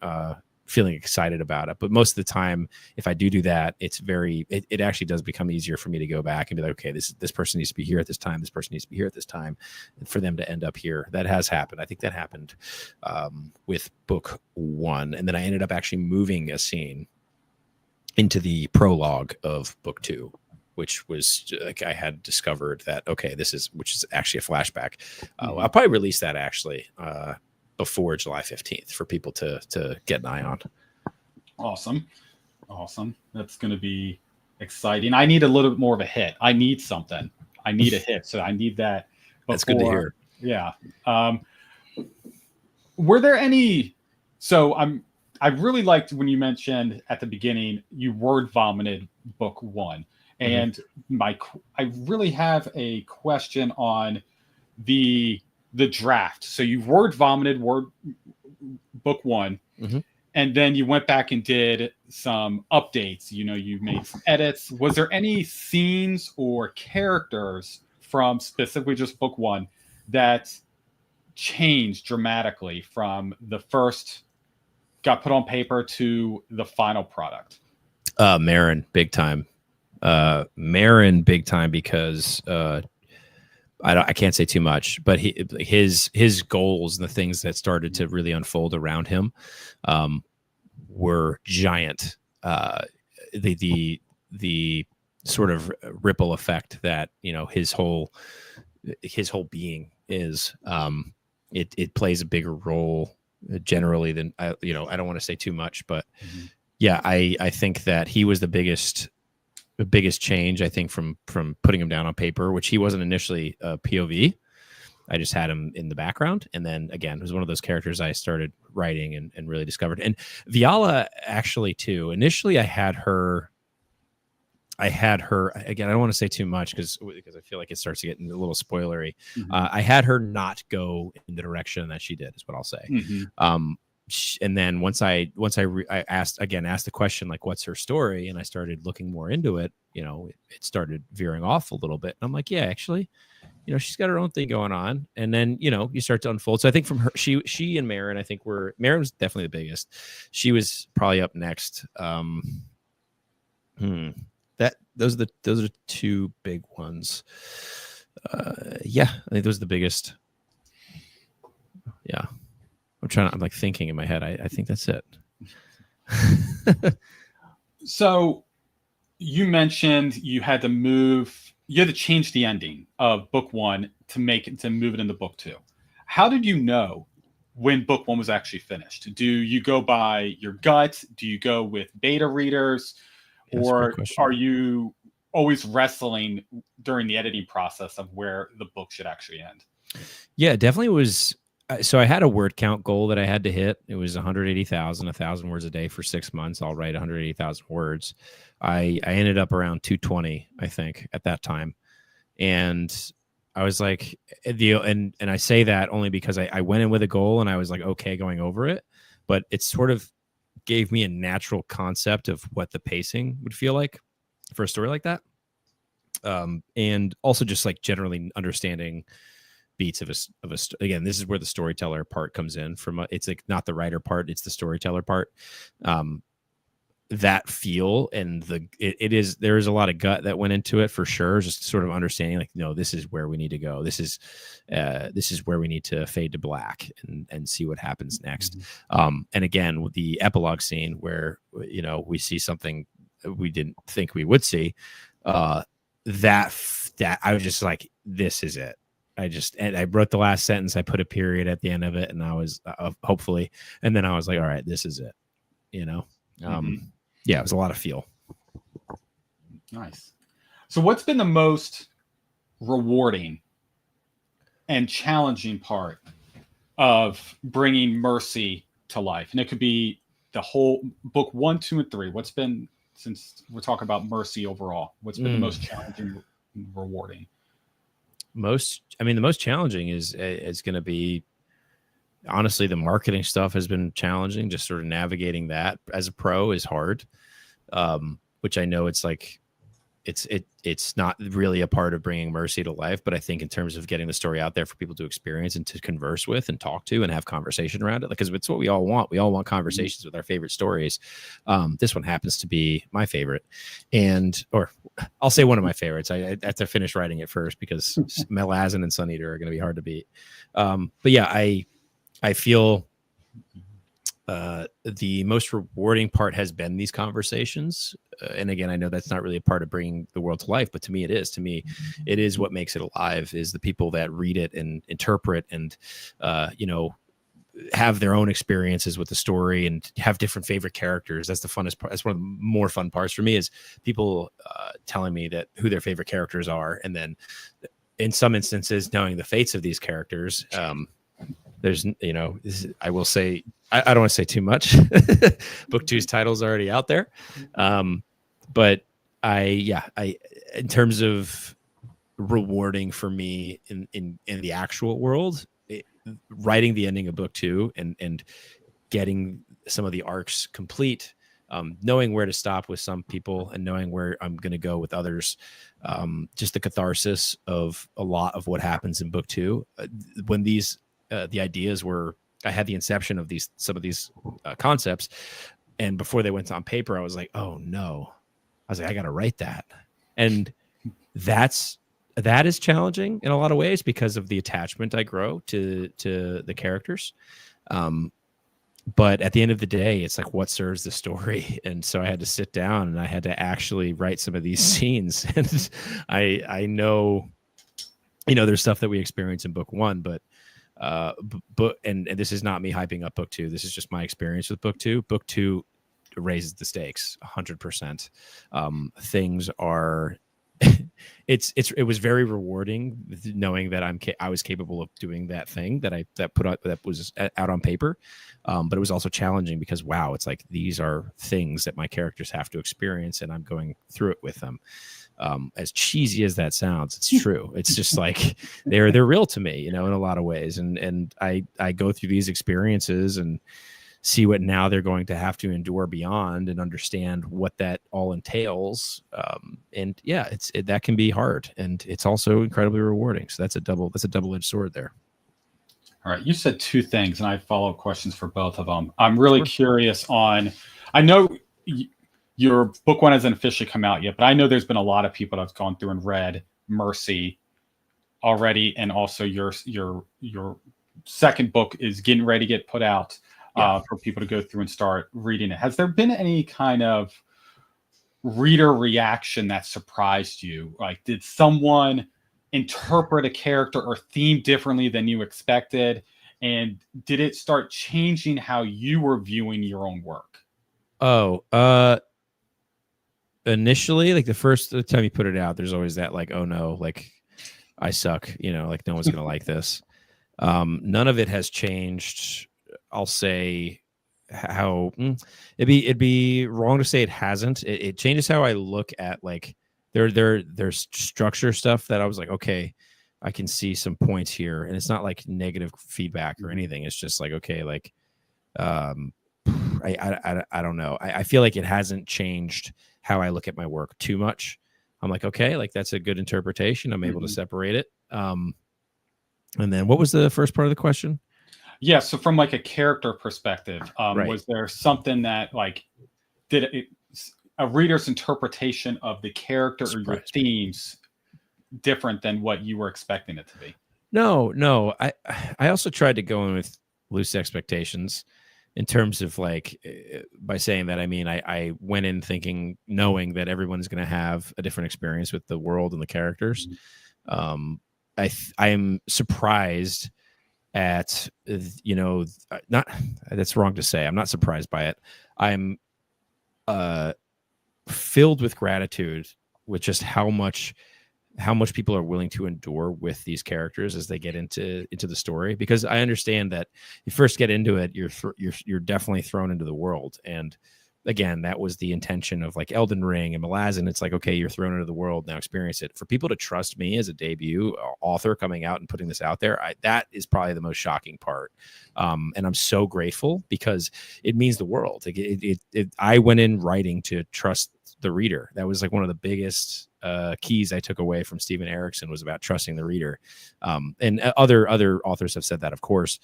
excited about it. But most of the time, if I do that, it actually does become easier for me to go back and be like, okay, this person needs to be here at this time. This person needs to be here at this time, and for them to end up here. That has happened. I think that happened with book 1. And then I ended up actually moving a scene into the prologue of book 2, which was like I had discovered that, okay, which is actually a flashback. I'll probably release that actually before July 15th for people to get an eye on. Awesome. That's going to be exciting. I need a little bit more of a hit. I need something. I need a hit. So I need that. That's good to hear. Yeah. Were there any? So I really liked when you mentioned at the beginning you word vomited book one, Mhm. and I really have a question on the draft. So you word vomited word book one, Mhm. and then you went back and did some updates. You know, you made some edits. Was there any scenes or characters from specifically just book one that changed dramatically from the first got put on paper to the final product? Marin, big time. Marin, big time because I can't say too much, but his goals and the things that started to really unfold around him um, were giant. The sort of ripple effect that his whole being is it plays a bigger role generally than I don't want to say too much, but Mm-hmm. yeah, I think that he was the biggest change, I think, from putting him down on paper, which he wasn't initially a POV. I just had him in the background, and then again, it was one of those characters I started writing and really discovered. And Viala actually too. Initially, I had her again. I don't want to say too much because I feel like it starts to get a little spoilery. Mm-hmm. I had her not go in the direction that she did, is what I'll say. Mm-hmm. And then once I asked the question, like, what's her story, and I started looking more into it, it started veering off a little bit, and I'm like, yeah, actually, she's got her own thing going on. And then you start to unfold. So I think from her, she and Marin, I think Marin was definitely the biggest. She was probably up next. Those are the two big ones. Yeah, I think those are the biggest. Yeah. I'm like thinking in my head. I think that's it. So you mentioned you had to change the ending of book one to move it into book two. How did you know when book one was actually finished? Do you go by your gut? Do you go with beta readers? Yeah, that's a great Or question. are you always wrestling during the editing process of where the book should actually end? Yeah, definitely was. So I had a word count goal that I had to hit. It was 180,000, 1,000 words a day for 6 months. I'll write 180,000 words. I ended up around 220, I think, at that time. And I was like, and I say that only because I went in with a goal and I was like, okay, going over it. But it sort of gave me a natural concept of what the pacing would feel like for a story like that. And also just like generally understanding beats of a again, this is where the storyteller part comes in from. It's like not the writer part, it's the storyteller part. That feel and there is a lot of gut that went into it for sure, just sort of understanding like, no, this is where we need to go, this is where we need to fade to black and see what happens next. And again, with the epilogue scene where we see something we didn't think we would see, that I was just like, this is it. And I wrote the last sentence, I put a period at the end of it, and I was hopefully, and then I was like, all right, this is it. Yeah, it was a lot of feel. Nice. So what's been the most rewarding and challenging part of bringing Mercy to life? And it could be the whole book 1, 2, and 3. What's been, since we're talking about Mercy overall, what's been the most challenging and rewarding? The most challenging is going to be, honestly, the marketing stuff has been challenging. Just sort of navigating that as a pro is hard. Which I know it's like, it's not really a part of bringing Mercy to life, but I think in terms of getting the story out there for people to experience and to converse with and talk to and have conversation around it, because it's what we all want. We all want conversations with our favorite stories. This one happens to be my favorite, or I'll say one of my favorites. I have to finish writing it first because Malazan and Sun Eater are going to be hard to beat. But yeah, I feel the most rewarding part has been these conversations. And again, I know that's not really a part of bringing the world to life, but to me, it is. To me, it is what makes it alive, is the people that read it and interpret and, have their own experiences with the story and have different favorite characters. That's the funnest part. That's one of the more fun parts for me, is people telling me that who their favorite characters are. And then in some instances, knowing the fates of these characters, there's, I will say, I don't want to say too much. Book two's title's already out there. But I, in terms of rewarding for me in the actual world, writing the ending of book two and getting some of the arcs complete, knowing where to stop with some people and knowing where I'm going to go with others. Just the catharsis of a lot of what happens in book two. When these, the ideas were, I had the inception of some of these concepts. And before they went on paper, I was like, oh no, I was like, I got to write that. And that is challenging in a lot of ways because of the attachment I grow to the characters. But at the end of the day, it's like, what serves the story? And so I had to sit down and I had to actually write some of these scenes. And I know, there's stuff that we experience in book one, but and this is not me hyping up book two. This is just my experience with book two. Book two raises the stakes 100%. Things are, it was very rewarding knowing that I was capable of doing that thing that was out on paper. But it was also challenging because, wow, it's like, these are things that my characters have to experience and I'm going through it with them. As cheesy as that sounds, it's true. It's just like, they're real to me, in a lot of ways. And I go through these experiences and see what now they're going to have to endure beyond and understand what that all entails. And yeah, that can be hard, and it's also incredibly rewarding. So that's a double-edged sword there. All right. You said two things, and I have follow-up questions for both of them. I'm really curious on, I know your book one hasn't officially come out yet, but I know there's been a lot of people that's gone through and read Mercy already. And also your second book is getting ready to get put out. For people to go through and start reading it. Has there been any kind of reader reaction that surprised you? Like, did someone interpret a character or theme differently than you expected? And did it start changing how you were viewing your own work? Initially, like the first time you put it out, there's always that like, oh no, like I suck, like no one's going to like this. None of it has changed. I'll say how it'd be wrong to say it hasn't. It changes how I look at, like, there's structure stuff that I was like, okay, I can see some points here, and it's not like negative feedback or anything. It's just like, okay, like, I don't know. I feel like it hasn't changed how I look at my work too much. I'm like, okay, like that's a good interpretation. I'm able to separate it. And then what was the first part of the question? Yeah, so from like a character perspective, Right. Was there something that like a reader's interpretation of the character or your themes different than what you were expecting it to be? No. I also tried to go in with loose expectations in terms of like, by saying that, I mean, I went in knowing that everyone's going to have a different experience with the world and the characters. I am surprised at, not, that's wrong to say. I'm not surprised by it. I'm filled with gratitude with just how much people are willing to endure with these characters as they get into the story, because I understand that you first get into it, you're definitely thrown into the world. And again, that was the intention of like Elden Ring and Malazan. It's like, okay, you're thrown into the world, now experience it. For people to trust me as a debut author coming out and putting this out there, that is probably the most shocking part. And I'm so grateful because it means the world. I went in writing to trust the reader. That was like one of the biggest keys I took away from Steven Erikson, was about trusting the reader. And other authors have said that, of course,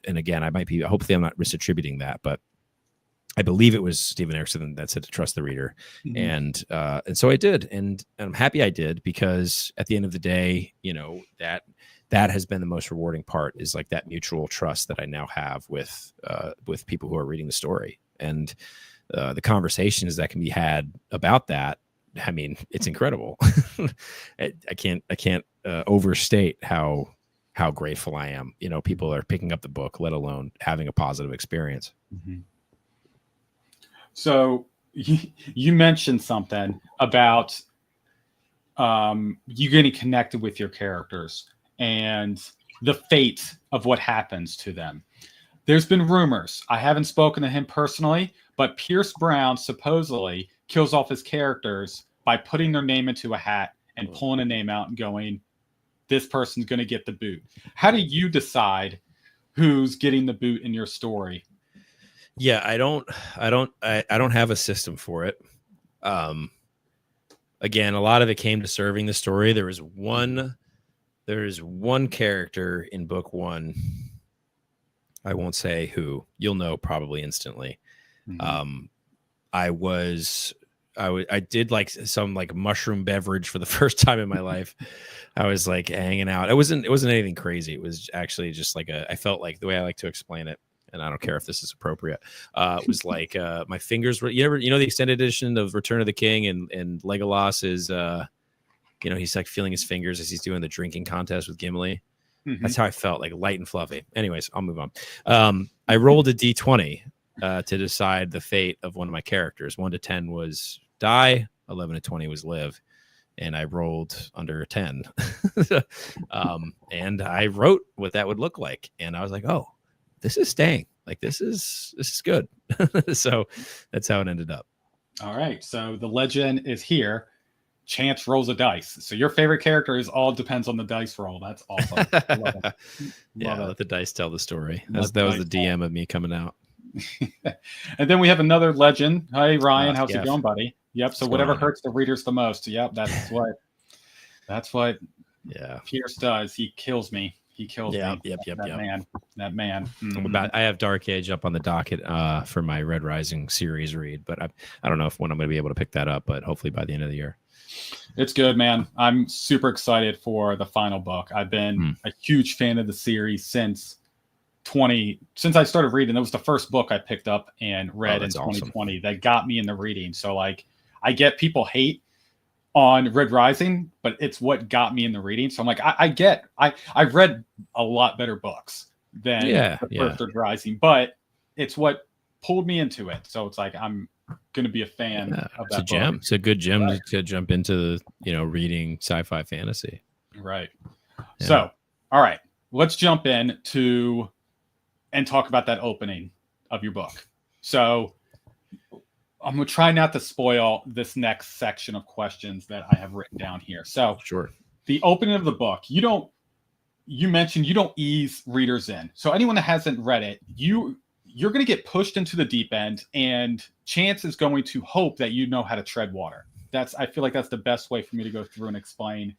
and again, hopefully I'm not misattributing that, but I believe it was Steven Erikson that said to trust the reader. And so I did, and I'm happy I did, because at the end of the day, that has been the most rewarding part, is like that mutual trust that I now have with people who are reading the story, and the conversations that can be had about that. I mean, it's incredible. I can't overstate how grateful I am. People are picking up the book, let alone having a positive experience. So you mentioned something about you getting connected with your characters, and the fate of what happens to them. There's been rumors. I haven't spoken to him personally, but Pierce Brown supposedly kills off his characters by putting their name into a hat and pulling a name out and going, this person's going to get the boot. How do you decide who's getting the boot in your story? Yeah, I don't have a system for it. Again, a lot of it came to serving the story. There is one character in book one. I won't say who. You'll know probably instantly. Mm-hmm. I did like some like mushroom beverage for the first time in my life. I was like hanging out. It wasn't anything crazy. It was actually just like I felt like the way I like to explain it, and I don't care if this is appropriate. It was like my fingers were, you know the extended edition of Return of the King, and Legolas is he's like feeling his fingers as he's doing the drinking contest with Gimli. Mm-hmm. That's how I felt, like light and fluffy. Anyways, I'll move on. I rolled a D20 to decide the fate of one of my characters. 1 to 10 was die, 11 to 20 was live, and I rolled under 10. And I wrote what that would look like, and I was like, oh, this is staying. Like this is good. So that's how it ended up. All right. So the legend is here. Chance rolls a dice. So your favorite character is all depends on the dice roll. That's awesome. Love it. Let the dice tell the story. That was the DM of me coming out. And then we have another legend. Hi, Ryan. How's Jeff. it going, buddy? Yep. So whatever hurts the readers the most. Yep. That's what Pierce does. He kills me. He kills me. That man. Mm-hmm. I have Dark Age up on the docket for my Red Rising series read, but I don't know when I'm going to be able to pick that up, but hopefully by the end of the year. It's good, man. I'm super excited for the final book. I've been a huge fan of the series since I started reading. It was the first book I picked up and read in 2020 awesome. That got me into reading. So like I get people hate on Red Rising, but it's what got me in the reading. So I'm like, I've read a lot better books than the first Red Rising, but it's what pulled me into it. So it's like I'm going to be a fan of that. It's a gem. Book. It's a good gem to jump into, reading sci-fi fantasy. Right. Yeah. So, all right, let's jump in and talk about that opening of your book. So I'm going to try not to spoil this next section of questions that I have written down here. So sure. The opening of the book, you mentioned you don't ease readers in. So anyone that hasn't read it, you're going to get pushed into the deep end, and Chance is going to hope that you know how to tread water. I feel like that's the best way for me to go through and explain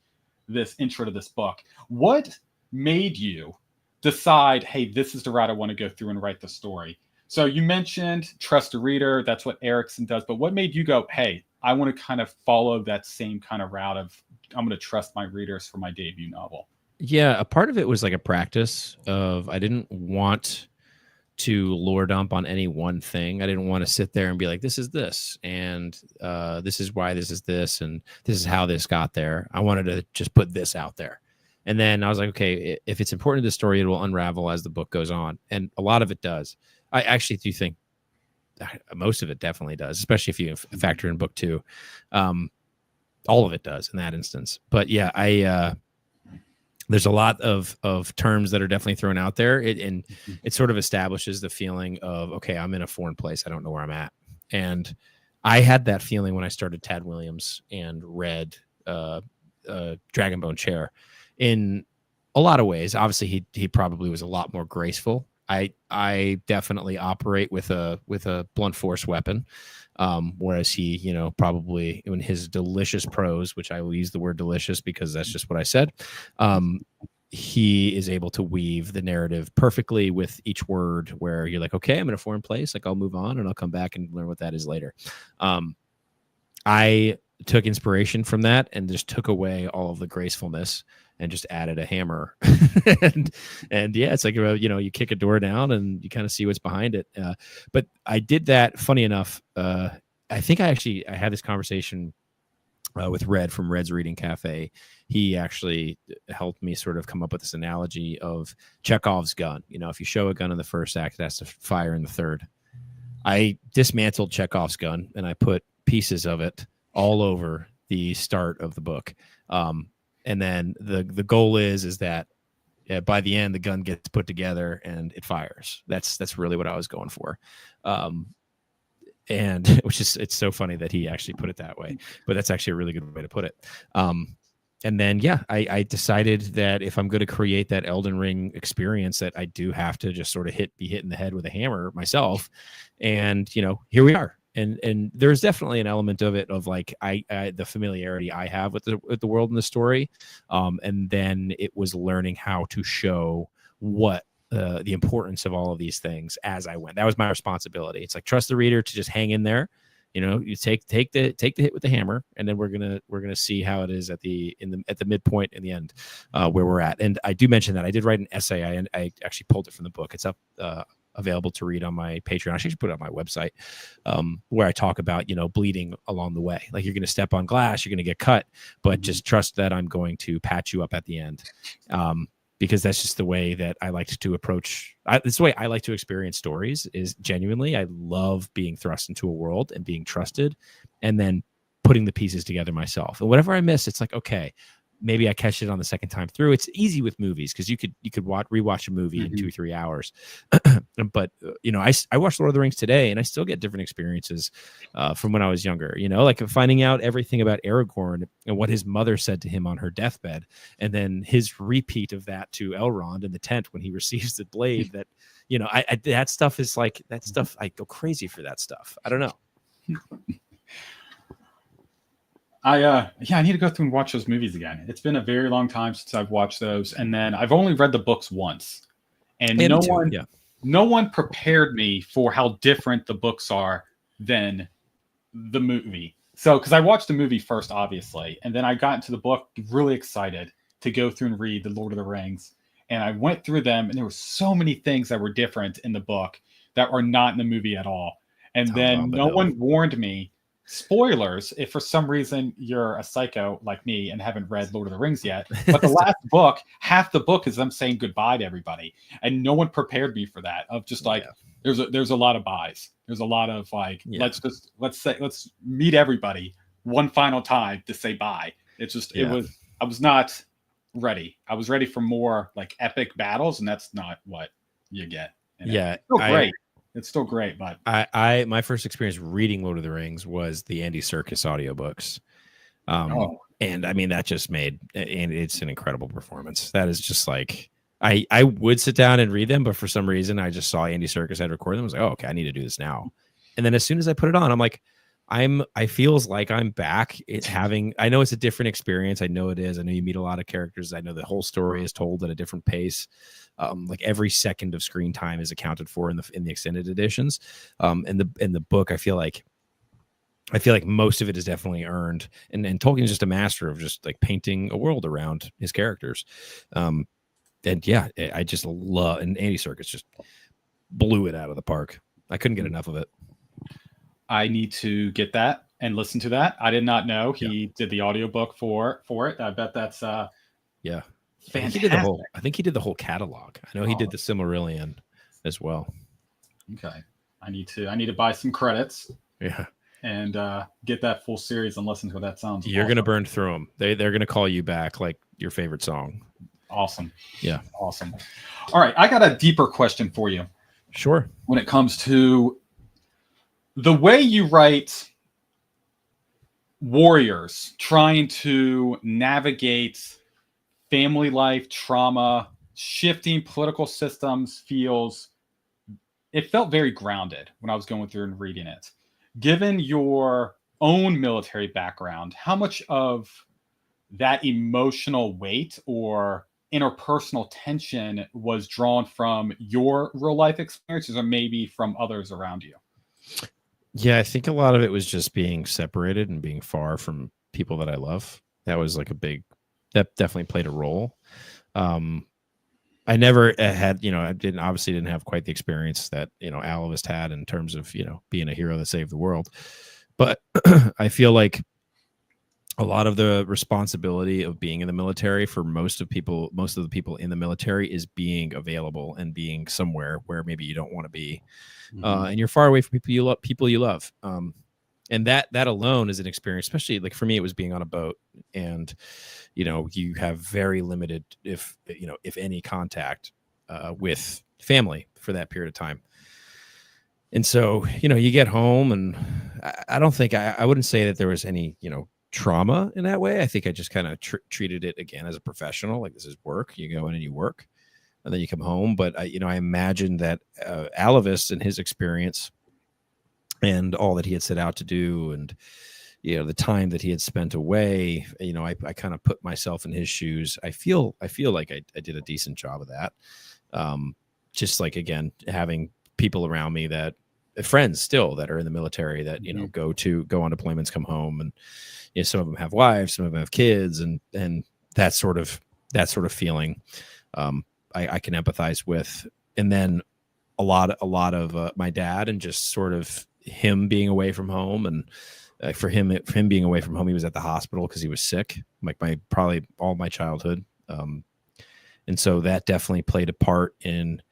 this intro to this book. What made you decide, hey, this is the route I want to go through and write the story? So you mentioned trust the reader. That's what Erickson does. But what made you go, hey, I want to kind of follow that same kind of route of I'm going to trust my readers for my debut novel? Yeah, a part of it was like a practice of I didn't want to lore dump on any one thing. I didn't want to sit there and be like, this is this, and this is why this is this, and this is how this got there. I wanted to just put this out there. And then I was like, okay, if it's important to the story, it will unravel as the book goes on. And a lot of it does. I actually do think most of it definitely does, especially if you factor in book 2. All of it does in that instance. But yeah, there's a lot of terms that are definitely thrown out there. It sort of establishes the feeling of, okay, I'm in a foreign place. I don't know where I'm at. And I had that feeling when I started Tad Williams and read Dragonbone Chair. In a lot of ways, obviously he probably was a lot more graceful. I definitely operate with a blunt force weapon, whereas he, probably in his delicious prose, which I will use the word delicious because that's just what I said. He is able to weave the narrative perfectly with each word, where you're like, okay, I'm in a foreign place. Like I'll move on and I'll come back and learn what that is later. I took inspiration from that and just took away all of the gracefulness and just added a hammer. and yeah, it's like, you kick a door down and you kind of see what's behind it. But I did that, funny enough. I think I had this conversation with Red from Red's Reading Cafe. He actually helped me sort of come up with this analogy of Chekhov's gun. If you show a gun in the first act, it has to fire in the third. I dismantled Chekhov's gun and I put pieces of it all over the start of the book. And then the goal is that by the end, the gun gets put together and it fires. That's really what I was going for. And it's so funny that he actually put it that way, but that's actually a really good way to put it. And then, I decided that if I'm going to create that Elden Ring experience, that I do have to just sort of be hit in the head with a hammer myself. And, here we are. And there's definitely an element of it of like, the familiarity I have with the world and the story. And then it was learning how to show what, the importance of all of these things as I went. That was my responsibility. It's like, trust the reader to just hang in there. You take the hit with the hammer, and then we're gonna see how it is at the midpoint in the end, where we're at. And I do mention that I did write an essay. I actually pulled it from the book. It's up, available to read on my Patreon. I should put it on my website, where I talk about bleeding along the way. Like, you're gonna step on glass, you're gonna get cut, but just trust that I'm going to patch you up at the end. Because that's just the way that I like to approach. It's the way I like to experience stories. Is genuinely, I love being thrust into a world and being trusted, and then putting the pieces together myself. And whatever I miss, it's like, okay, maybe I catch it on the second time through. It's easy with movies because you could rewatch a movie in 2-3 hours. But I watched Lord of the Rings today, and I still get different experiences from when I was younger. Like finding out everything about Aragorn and what his mother said to him on her deathbed, and then his repeat of that to Elrond in the tent when he receives the blade. That that stuff is like that stuff. I go crazy for that stuff. I don't know. I need to go through and watch those movies again. It's been a very long time since I've watched those, and then I've only read the books once, and no one prepared me for how different the books are than the movie. So, because I watched the movie first, obviously, and then I got into the book really excited to go through and read the Lord of the Rings, and I went through them, and there were so many things that were different in the book that are not in the movie at all. And then no one warned me. Spoilers, if for some reason you're a psycho like me and haven't read Lord of the Rings yet, but the last book, half the book is them saying goodbye to everybody, and no one prepared me for that. Of just like, there's a lot of byes. There's a lot of like, let's meet everybody one final time to say bye. It's just I was not ready. I was ready for more like epic battles, and that's not what you get. It's still great. It's still great, but my first experience reading Lord of the Rings was the Andy Serkis audiobooks. And I mean, that just made, and it's an incredible performance. That is just like, I would sit down and read them, but for some reason I just saw Andy Serkis had recorded them. I was like, oh, okay, I need to do this now. And then as soon as I put it on, I'm like, I feels like I'm back. I know it's a different experience. I know it is. I know you meet a lot of characters. I know the whole story is told at a different pace. Like every second of screen time is accounted for in the extended editions. In the book, I feel like most of it is definitely earned. And Tolkien's just a master of just like painting a world around his characters. I just love, and Andy Serkis just blew it out of the park. I couldn't get enough of it. I need to get that and listen to that. I did not know he did the audiobook for it. I bet that's fantastic. I think he did the whole catalog. I know he did the Silmarillion as well. Okay. I need to buy some credits. Yeah. And get that full series and listen to what that sounds. You're gonna burn through them. They're gonna call you back like your favorite song. Awesome. Yeah. Awesome. All right. I got a deeper question for you. Sure. When it comes to the way you write warriors trying to navigate family life, trauma, shifting political systems, it felt very grounded when I was going through and reading it. Given your own military background, how much of that emotional weight or interpersonal tension was drawn from your real life experiences or maybe from others around you? Yeah, I think a lot of it was just being separated and being far from people that I love. That was like that definitely played a role. I never had, I obviously didn't have quite the experience that, Alavist had in terms of, being a hero that saved the world. But I feel like a lot of the responsibility of being in the military for most of the people in the military is being available and being somewhere where maybe you don't want to be. And you're far away from people you love. And that alone is an experience, especially like for me, it was being on a boat, and you have very limited, if any, contact with family for that period of time. And so, you get home, and I don't think I wouldn't say that there was any, trauma in that way. I think I just kind of treated it again as a professional, like this is work. You go in and you work, and then you come home. But I imagine that Alavis and his experience and all that he had set out to do, and the time that he had spent away, I kind of put myself in his shoes. I feel like I did a decent job of that. Just like, again, having people around me that friends still that are in the military that go on deployments, come home, and some of them have wives, some of them have kids, and that sort of feeling I can empathize with. And then a lot of my dad, and just sort of him being away from home, and for him being away from home, he was at the hospital because he was sick, like probably all my childhood, and so that definitely played a part in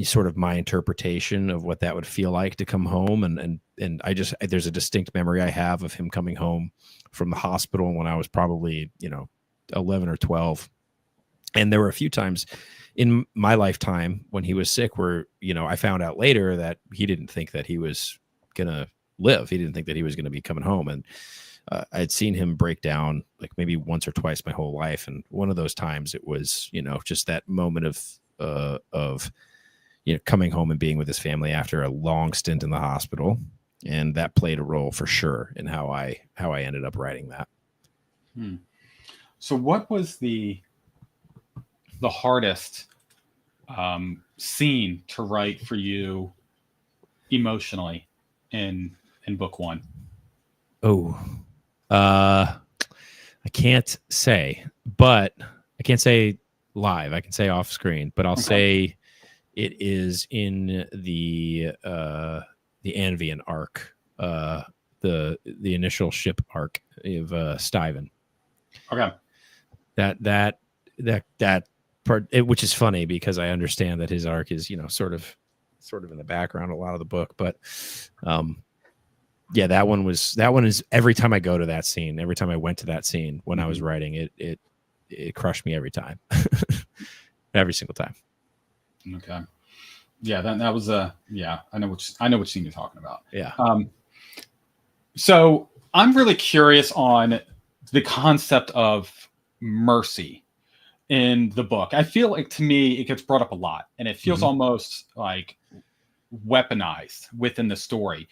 sort of my interpretation of what that would feel like to come home. And there's a distinct memory I have of him coming home from the hospital when I was probably 11 or 12. And there were a few times in my lifetime when he was sick where I found out later that he didn't think that he was gonna live. He didn't think that he was gonna be coming home. And I'd seen him break down like maybe once or twice my whole life, and one of those times it was just that moment of coming home and being with his family after a long stint in the hospital. And that played a role for sure in how I ended up writing that. So what was the hardest scene to write for you emotionally in book one? I can't say, but I can't say live. I can say off screen, but I'll say it is in the Anvian arc, the initial ship arc of Steven. Okay. That part, which is funny because I understand that his arc is sort of in the background a lot of the book, but that one is every time I go to that scene, every time I went to that scene when I was writing it crushed me every time. Every single time. Okay. Yeah, that was I know which scene you're talking about. Yeah. So I'm really curious on the concept of mercy in the book. I feel like, to me, it gets brought up a lot, and it feels almost like weaponized within the story.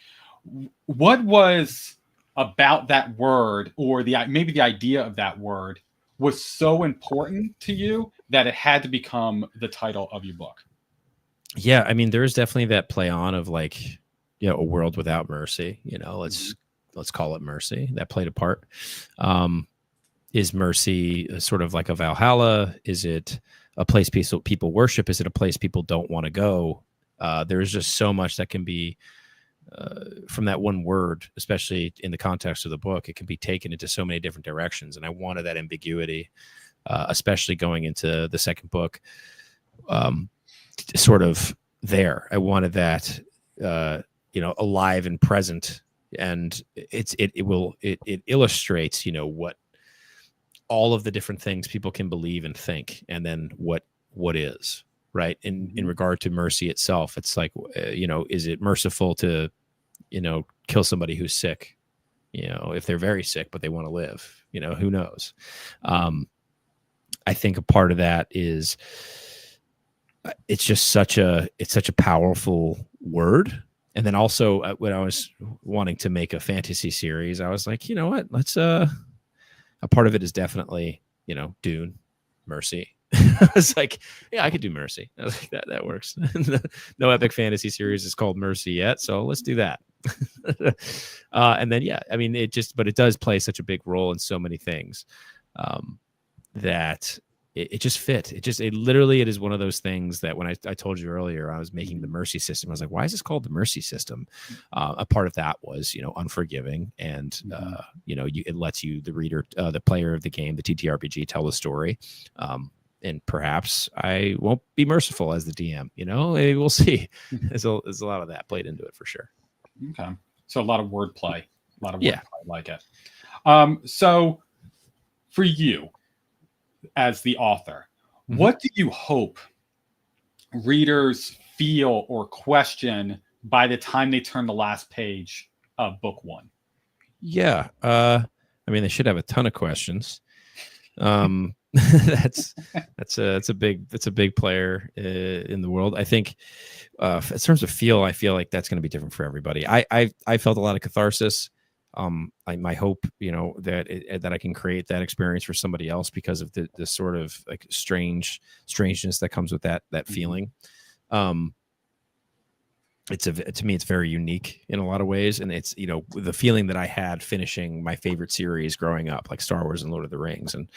What was about that word, or maybe the idea of that word, was so important to you that it had to become the title of your book? Yeah, I mean, there's definitely that play on of like, a world without mercy. Let's call it mercy. That played a part. Is mercy sort of like a Valhalla? Is it a place people worship? Is it a place people don't want to go? There's just so much that can be from that one word, especially in the context of the book. It can be taken into so many different directions, and I wanted that ambiguity, especially going into the second book. Sort of there. I wanted that, alive and present, and it illustrates, what all of the different things people can believe and think, and then what is right in regard to mercy itself. It's like, is it merciful to, kill somebody who's sick? If they're very sick but they want to live, who knows? I think a part of that is it's such a powerful word. And then also when I was wanting to make a fantasy series, I was like, you know what, let's a part of it is definitely, Dune, mercy. I was like, yeah, I could do mercy. I was like, that works. No epic fantasy series is called Mercy yet, so let's do that. And then, I mean, but it does play such a big role in so many things that it just fit. It is one of those things that when I told you earlier, I was making the mercy system. I was like, why is this called the mercy system? A part of that was, unforgiving. And, it lets you, the reader, the player of the game, the TTRPG, tell the story. And perhaps I won't be merciful as the DM, maybe we'll see. There's a lot of that played into it for sure. Okay. So a lot of wordplay A lot of Yeah. wordplay like it. So for you as the author, what do you hope readers feel or question by the time they turn the last page of book one? Yeah. I mean, they should have a ton of questions. That's a big player in the world. I think in terms of feel, I feel like that's going to be different for everybody. I felt a lot of catharsis. My hope, that I can create that experience for somebody else because of the sort of like strangeness that comes with that feeling. To me, it's very unique in a lot of ways, and it's the feeling that I had finishing my favorite series growing up, like Star Wars and Lord of the Rings, and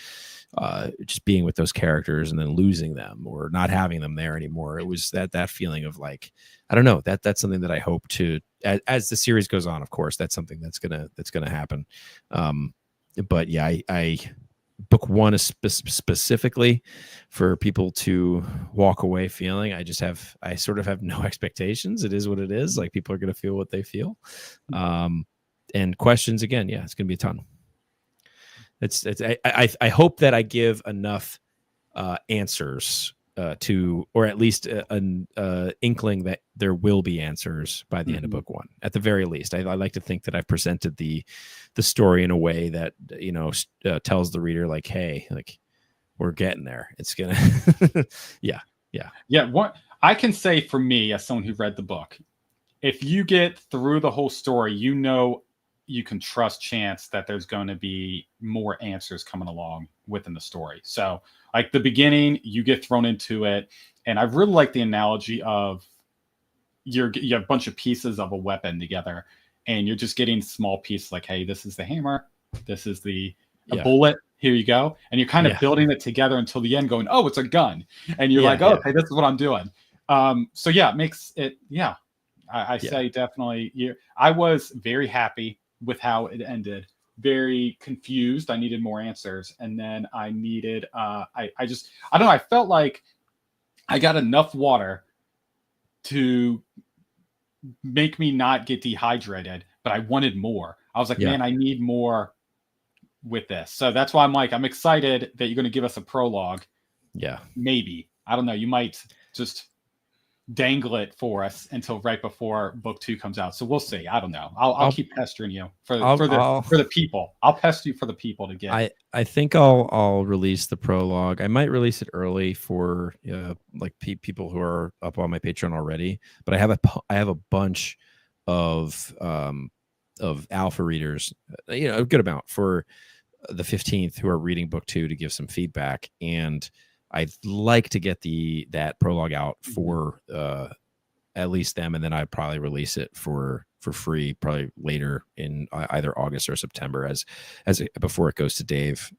just being with those characters and then losing them or not having them there anymore. It was that feeling of like, I don't know, that's something that I hope to, as the series goes on, of course, that's something that's gonna happen. But yeah, I book one is specifically for people to walk away feeling. I sort of have no expectations. It is what it is. Like, people are going to feel what they feel. And questions again. Yeah, it's going to be a ton. I hope that I give enough answers to, or at least an inkling that there will be answers by the end of book one. At the very least, I like to think that I've presented the story in a way that tells the reader, like, hey, like, we're getting there. It's gonna, yeah. What I can say for me, as someone who read the book, if you get through the whole story, you can trust Chance that there's going to be more answers coming along within the story. So, like, the beginning, you get thrown into it, and I really like the analogy of you have a bunch of pieces of a weapon together, and you're just getting small pieces. Like, hey, this is the hammer, this is the bullet. Here you go, and you're kind of building it together until the end, going, oh, it's a gun, and you're like, oh, okay, this is what I'm doing. So yeah, it makes it. Yeah, I say definitely. I was very happy with how it ended. Very confused. I needed more answers, and then I needed. I don't know. I felt like I got enough water to make me not get dehydrated, but I wanted more. I was like, man, I need more with this. So that's why I'm excited that you're going to give us a prologue. Yeah, maybe, I don't know. You might just dangle it for us until right before book two comes out. So we'll see. I don't know. I'll keep pestering you for the people. I'll pester you for the people to get. I think I'll release the prologue. I might release it early for like people who are up on my Patreon already. But I have a bunch of alpha readers, a good amount for the 15th who are reading book two to give some feedback, and I'd like to get that prologue out for at least them, and then I'd probably release it for free probably later in either August or September as before it goes to Dave,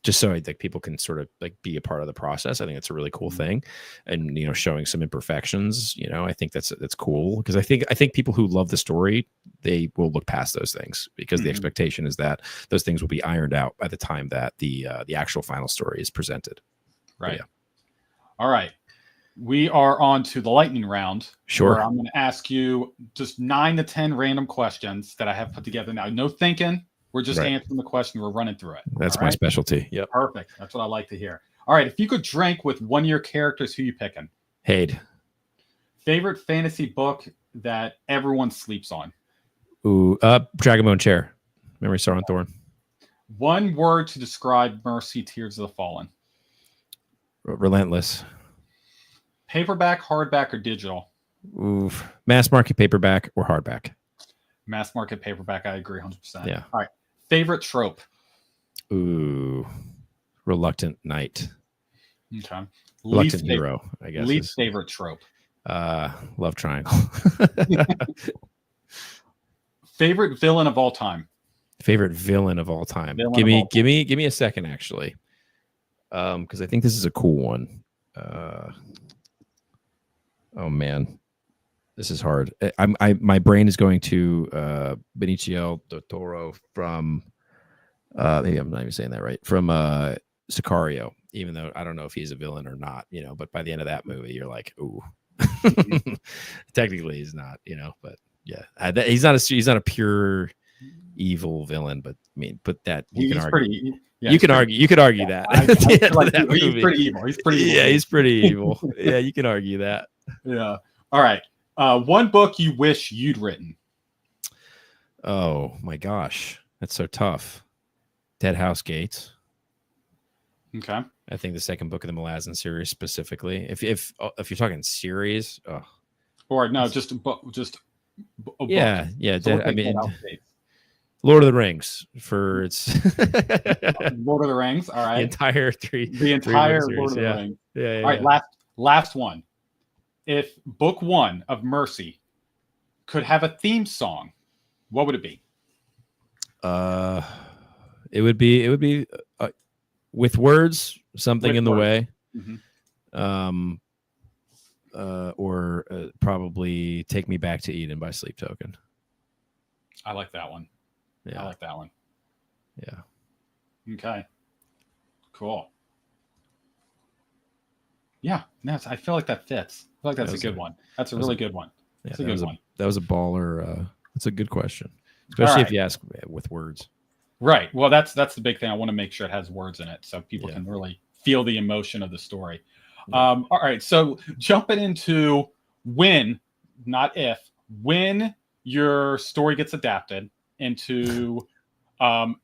just so I think people can sort of like be a part of the process. I think it's a really cool thing, and showing some imperfections. I think that's cool, because I think people who love the story, they will look past those things, because the expectation is that those things will be ironed out by the time that the actual final story is presented. Right. All right. We are on to the lightning round. Sure. Where I'm going to ask you just 9 to 10 random questions that I have put together now. No thinking. We're just answering the question. We're running through it. That's my specialty. Yep. Perfect. That's what I like to hear. All right. If you could drink with one of your characters, who you picking? Hade. Favorite fantasy book that everyone sleeps on? Ooh, Dragonbone Chair. Memory Star on Thorn. One word to describe Mercy, Tears of the Fallen. Relentless. Paperback, hardback, or digital? Oof. Mass market paperback or hardback? Mass market paperback. I agree 100%. Yeah. All right. Favorite trope? Ooh. Reluctant knight. Okay. Reluctant hero, I guess. Least favorite trope? Love triangle. Favorite villain of all time? Favorite villain of all time. Give me a second, actually. Because I think this is a cool one. Oh man, this is hard. My brain is going to Benicio del Toro from maybe I'm not even saying that right, from Sicario, even though I don't know if he's a villain or not, but by the end of that movie you're like, ooh. Technically he's not, but yeah, he's not a pure evil villain, but I mean, put that you can He's argue. pretty. Yeah, You can argue. You could argue yeah, that. I At the end feel of like that he's movie. pretty evil. He's pretty evil. Yeah, he's pretty evil. Yeah, you can argue that. Yeah. All right. One book you wish you'd written. Oh my gosh, that's so tough. Dead House Gates. Okay. I think the second book of the Malazan series specifically. If you're talking series, Or no, just a book. yeah. So I mean, Lord of the Rings for its Lord of the Rings. All right. the entire three. The entire series, Lord of the Rings. Yeah. All right. Last one. If book 1 of Mercy could have a theme song, what would it be? It would be with words, something With in the words. way. Mm-hmm. Or probably Take Me Back to Eden by Sleep Token. I like that one. Yeah. I like that one. Yeah. Okay. Cool. Yeah. No, I feel like that fits. I feel like that's a good one. That's a really good one. That's a good one. That was a baller. That's a good question, especially if you ask with words. Right. Well, that's the big thing. I want to make sure it has words in it so people can really feel the emotion of the story. Yeah. All right. So jumping into when, not if, when your story gets adapted into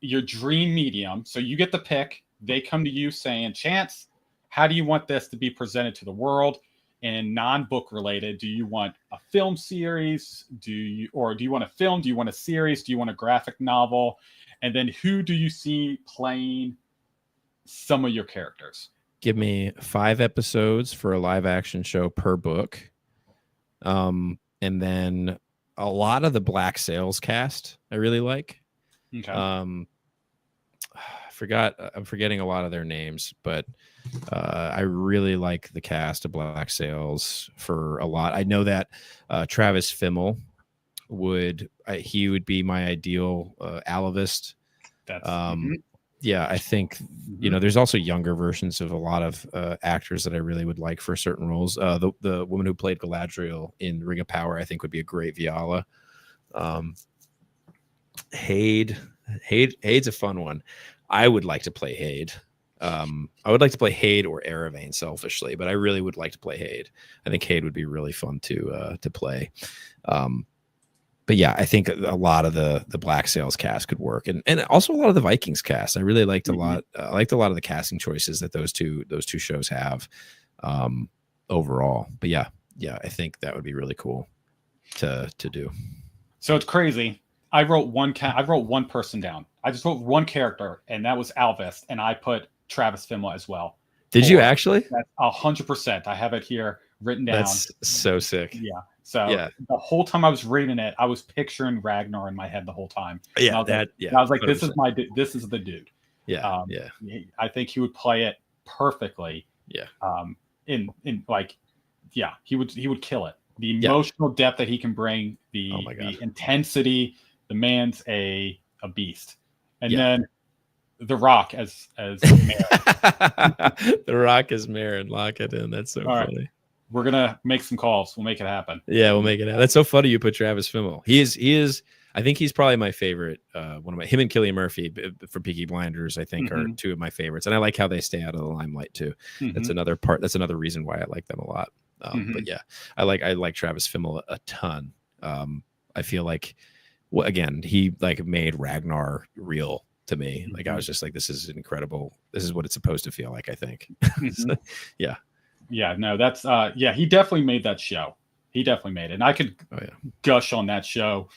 your dream medium. So you get the pick. They come to you saying, Chance, how do you want this to be presented to the world? And non-book related, do you want a film series? Do you want a film? Do you want a series? Do you want a graphic novel? And then who do you see playing some of your characters? Give me 5 episodes for a live action show per book. And then a lot of the Black Sails cast I really like. Okay. I'm forgetting a lot of their names, but I really like the cast of Black Sails for a lot. I know that Travis Fimmel would be my ideal Alavist. That's yeah, I think there's also younger versions of a lot of actors that I really would like for certain roles. The woman who played Galadriel in Ring of Power, I think, would be a great Viala. Hade's a fun one. I would like to play Hade. I would like to play Hade or Eravane selfishly, but I really would like to play Hade. I think Hade would be really fun to play. But yeah, I think a lot of the Black Sails cast could work, and also a lot of the Vikings cast. I really liked a lot. I liked a lot of the casting choices that those two shows have overall. But yeah, I think that would be really cool to do. So it's crazy. I wrote one person down. I just wrote one character, and that was Alvist, and I put Travis Fimmel as well. Did you actually? That's 100%. I have it here written down. That's so sick. Yeah. So the whole time I was reading it, I was picturing Ragnar in my head the whole time. Yeah, I was like, 100%. This is the dude. Yeah, I think he would play it perfectly. Yeah. He would kill it. The emotional depth that he can bring, the intensity. The man's a beast. And then The Rock as Marin. The Rock as Marin. Lock it in. That's so funny. Right. We're gonna make some calls. We'll make it happen. Yeah, we'll make it happen. That's so funny. You put Travis Fimmel. He is. I think he's probably my favorite. Him and Cillian Murphy for Peaky Blinders, I think, are two of my favorites. And I like how they stay out of the limelight too. That's another part. That's another reason why I like them a lot. But yeah, I like Travis Fimmel a ton. I feel like, well, again, he made Ragnar real to me. Like I was just like, this is incredible. This is what it's supposed to feel like, I think. So, yeah. Yeah, no, that's he definitely made that show. He definitely made it. And I could gush on that show.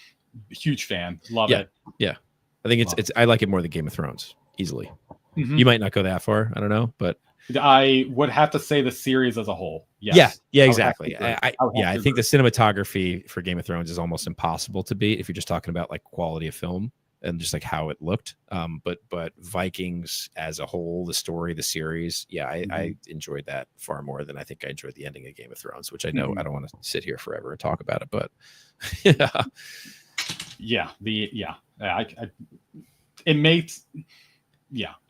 Huge fan. Love it. Yeah. I think it's I like it more than Game of Thrones, easily. You might not go that far. I don't know, but I would have to say the series as a whole. Yes. Yeah, exactly. I think the cinematography for Game of Thrones is almost impossible to beat if you're just talking about like quality of film and just like how it looked. But Vikings as a whole, the story, the series, I enjoyed that far more than I think I enjoyed the ending of Game of Thrones, which I know I don't want to sit here forever and talk about it, but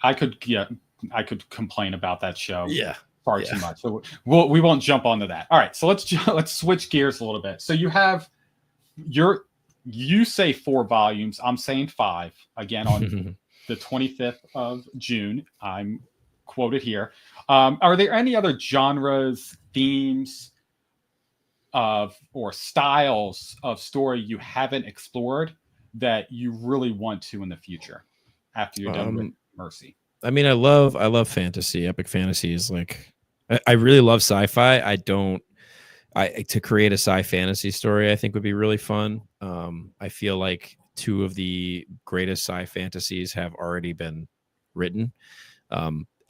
I could complain about that show far too much. So we won't jump onto that. All right, so let's switch gears a little bit. So you have you say 4 volumes. I'm saying 5. Again, on the 25th of June, I'm quoted here. Are there any other genres, themes of or styles of story you haven't explored that you really want to in the future after you're done with Mercy? I mean, I love fantasy. Epic fantasy is like, I really love sci-fi. To create a sci fantasy story, I think would be really fun. I feel like 2 of the greatest sci fantasies have already been written.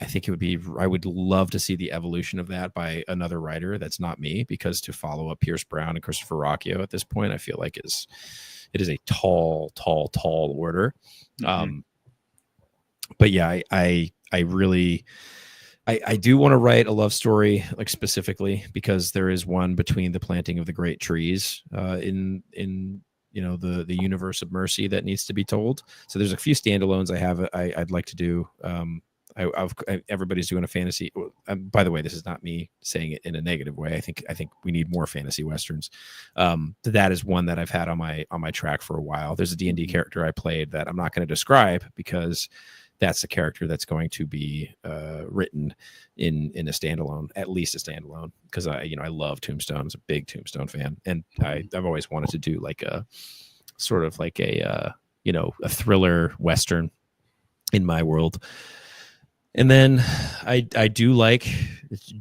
I think I would love to see the evolution of that by another writer that's not me, because to follow up Pierce Brown and Christopher Rocchio at this point, I feel like it is a tall order. Mm-hmm. But yeah, I really, I do want to write a love story, like specifically because there is one between the planting of the great trees in the universe of Mercy that needs to be told. So there's a few standalones I'd like to do. Everybody's doing a fantasy. By the way, this is not me saying it in a negative way. I think we need more fantasy westerns. That is one that I've had on my track for a while. There's a D&D character I played that I'm not going to describe because that's the character that's going to be written in a standalone, at least a standalone, because I love Tombstone. I'm a big Tombstone fan, and I've always wanted to do like a sort of like a thriller western in my world. And then I do like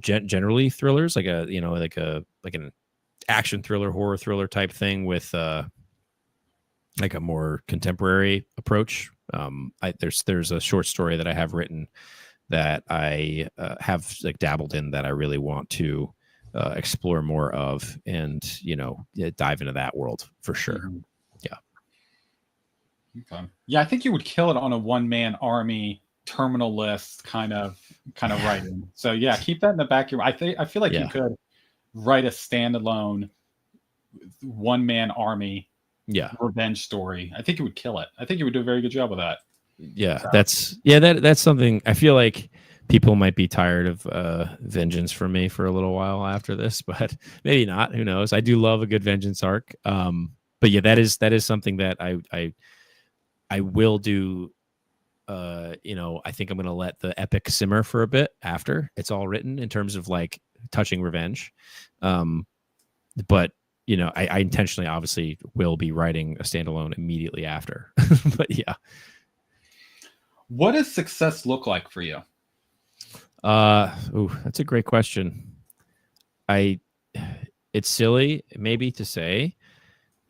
generally thrillers, like an action thriller, horror thriller type thing with like a more contemporary approach. There's a short story that I have written that I have like dabbled in that I really want to explore more of, and dive into that world for sure. Mm-hmm. Yeah. Okay. Yeah, I think you would kill it on a one-man army terminal list kind of writing. So yeah, keep that in the back of your. I feel like you could write a standalone one-man army revenge story. I think you would kill it. I think you would do a very good job with that. Yeah, so. That's something I feel like people might be tired of vengeance from me for a little while after this, but maybe not. Who knows? I do love a good vengeance arc. But yeah, that is something that I will do. I think I'm going to let the epic simmer for a bit after it's all written in terms of like touching revenge. But I intentionally obviously will be writing a standalone immediately after. But yeah. What does success look like for you? That's a great question. It's silly maybe to say,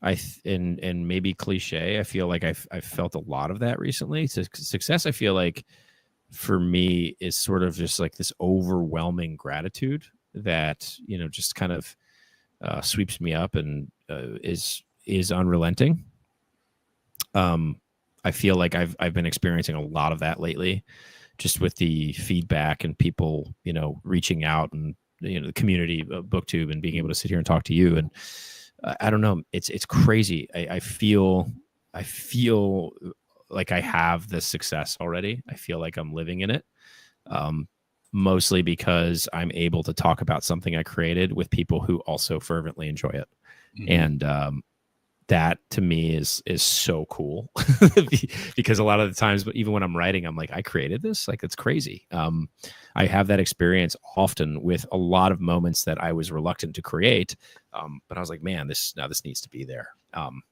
and maybe cliche. I feel like I've felt a lot of that recently. So success, I feel like for me is sort of just like this overwhelming gratitude that just kind of sweeps me up and is unrelenting. I feel like I've been experiencing a lot of that lately, just with the feedback and people reaching out, and the community of BookTube, and being able to sit here and talk to you. And I don't know. It's crazy. I feel like I have this success already. I feel like I'm living in it, mostly because I'm able to talk about something I created with people who also fervently enjoy it. Mm-hmm. And that to me is so cool because a lot of the times, even when I'm writing, I'm like, I created this. Like, it's crazy. I have that experience often with a lot of moments that I was reluctant to create. But I was like, man, this needs to be there. And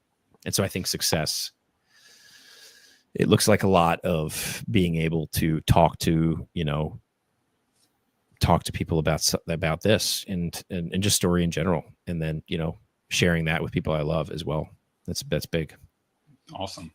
so I think success, it looks like a lot of being able to talk to people about this and just story in general. And then, sharing that with people I love as well. That's big. Awesome.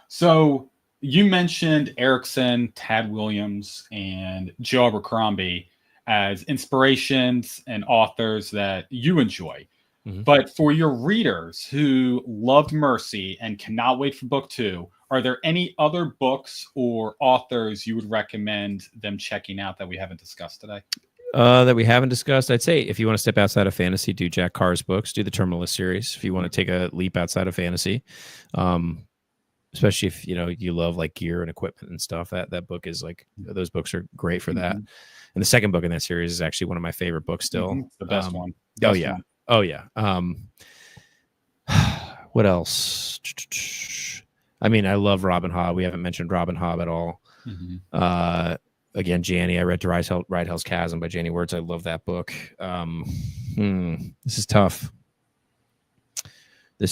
So you mentioned Erickson, Tad Williams, and Joe Abercrombie as inspirations and authors that you enjoy. Mm-hmm. But for your readers who loved Mercy and cannot wait for book 2, are there any other books or authors you would recommend them checking out that we haven't discussed today? That we haven't discussed, I'd say if you want to step outside of fantasy, do Jack Carr's books, do the Terminalist series. If you want to take a leap outside of fantasy, especially if you love like gear and equipment and stuff, that book is like, those books are great for that. And the second book in that series is actually one of my favorite books still. The best one. Oh yeah. What What else? I mean, I love Robin Hobb. We haven't mentioned Robin Hobb at all. Again, Janie, I read To Ride Hell's Chasm by Janie Wirtz. I love that book. This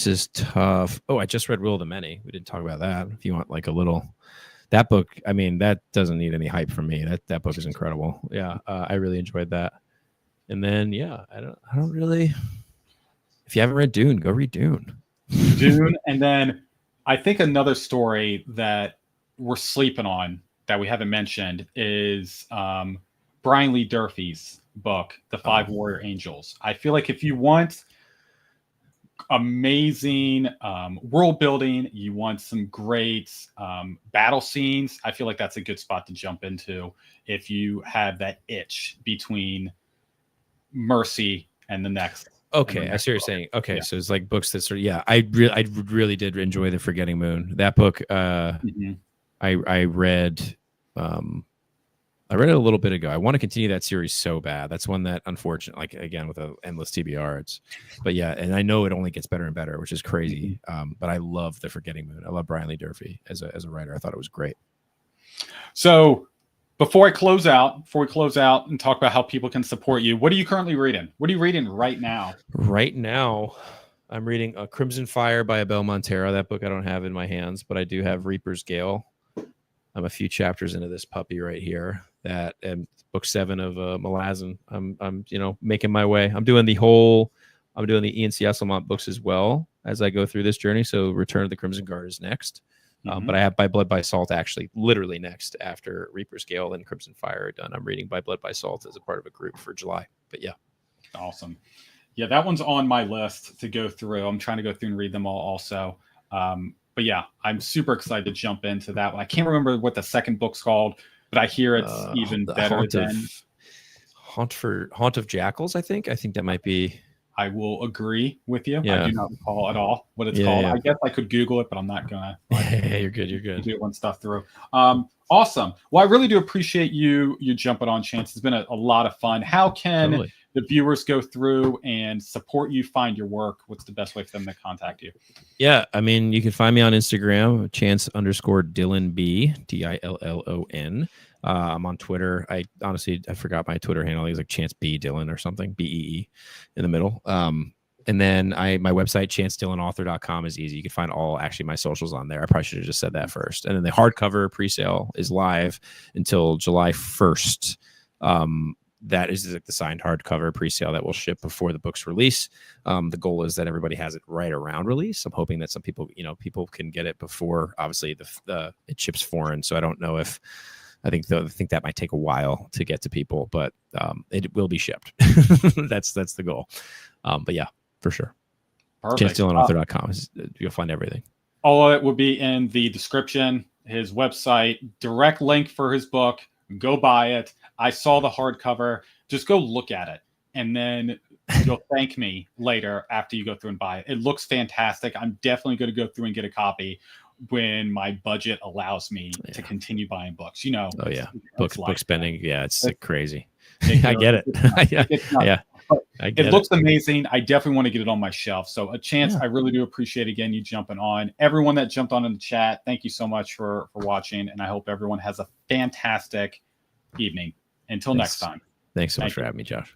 is tough. Oh, I just read Will of the Many. We didn't talk about that. If you want like a little, that book, I mean, that doesn't need any hype from me. That book is incredible. Yeah, I really enjoyed that. And then, yeah, I don't really. If you haven't read Dune, go read Dune. Dune, and then I think another story that we're sleeping on that we haven't mentioned is Brian Lee Durfee's book, The Five Warrior Angels. I feel like if you want amazing world building, you want some great battle scenes, I feel like that's a good spot to jump into if you have that itch between Mercy and the next. Okay, I see what you're saying. Okay, so it's like books that sort of, I really did enjoy The Forgetting Moon. That book, I read it a little bit ago. I want to continue that series so bad. That's one that, unfortunately, like again with an endless TBR, but yeah, and I know it only gets better and better, which is crazy. But I love The Forgetting Moon. I love Brian Lee Durfee as a writer. I thought it was great. So before we close out and talk about how people can support you, what are you currently reading? What are you reading right now? Right now, I'm reading Crimson Fire by Abel Montero. That book I don't have in my hands, but I do have Reaper's Gale. I'm a few chapters into this puppy right here. That and book 7 of Malazan. I'm making my way. I'm doing the Ian C. Esselmont books as well as I go through this journey. So Return of the Crimson Guard is next. But I have By Blood by Salt actually literally next after Reaper's Gale and Crimson Fire are done. I'm reading By Blood by Salt as a part of a group for July. But yeah. Awesome. Yeah, that one's on my list to go through. I'm trying to go through and read them all also. But yeah, I'm super excited to jump into that one. I can't remember what the second book's called, but I hear it's even better than Haunt of Jackals, I think. I think that might be. I will agree with you. Yeah. I do not recall at all what it's called. Yeah. I guess I could Google it, but I'm not gonna. You're good. Do one stuff through. Awesome. Well, I really do appreciate you jumping on, Chance. It's been a lot of fun. How can the viewers go through and support you, find your work? What's the best way for them to contact you? Yeah, I mean, you can find me on Instagram, Chance_Dillon, Dillon. I'm on Twitter. I forgot my Twitter handle. It's like Chance B Dillon or something, BEE in the middle. And then my website, chancedillonauthor.com is easy. You can find all actually my socials on there. I probably should have just said that first. And then the hardcover pre-sale is live until July 1st. That is like the signed hardcover pre-sale that will ship before the book's release. The goal is that everybody has it right around release. I'm hoping that some people, people can get it before, obviously, it ships foreign. So I don't know if, I think that might take a while to get to people, but it will be shipped. That's the goal. But yeah, for sure. ChanceDillonAuthor.com. You'll find everything. All of it will be in the description. His website, direct link for his book. Go buy it. I saw the hardcover. Just go look at it, and then you'll thank me later after you go through and buy it. It looks fantastic. I'm definitely going to go through and get a copy when my budget allows me to continue buying books. Oh yeah, book spending. Yeah, it's crazy. I get it. Yeah. It looks amazing. I definitely want to get it on my shelf. So a Chance, I really do appreciate again you jumping on. Everyone that jumped on in the chat, thank you so much for watching, and I hope everyone has a fantastic evening. Until next time. Thanks so much for having me, Josh.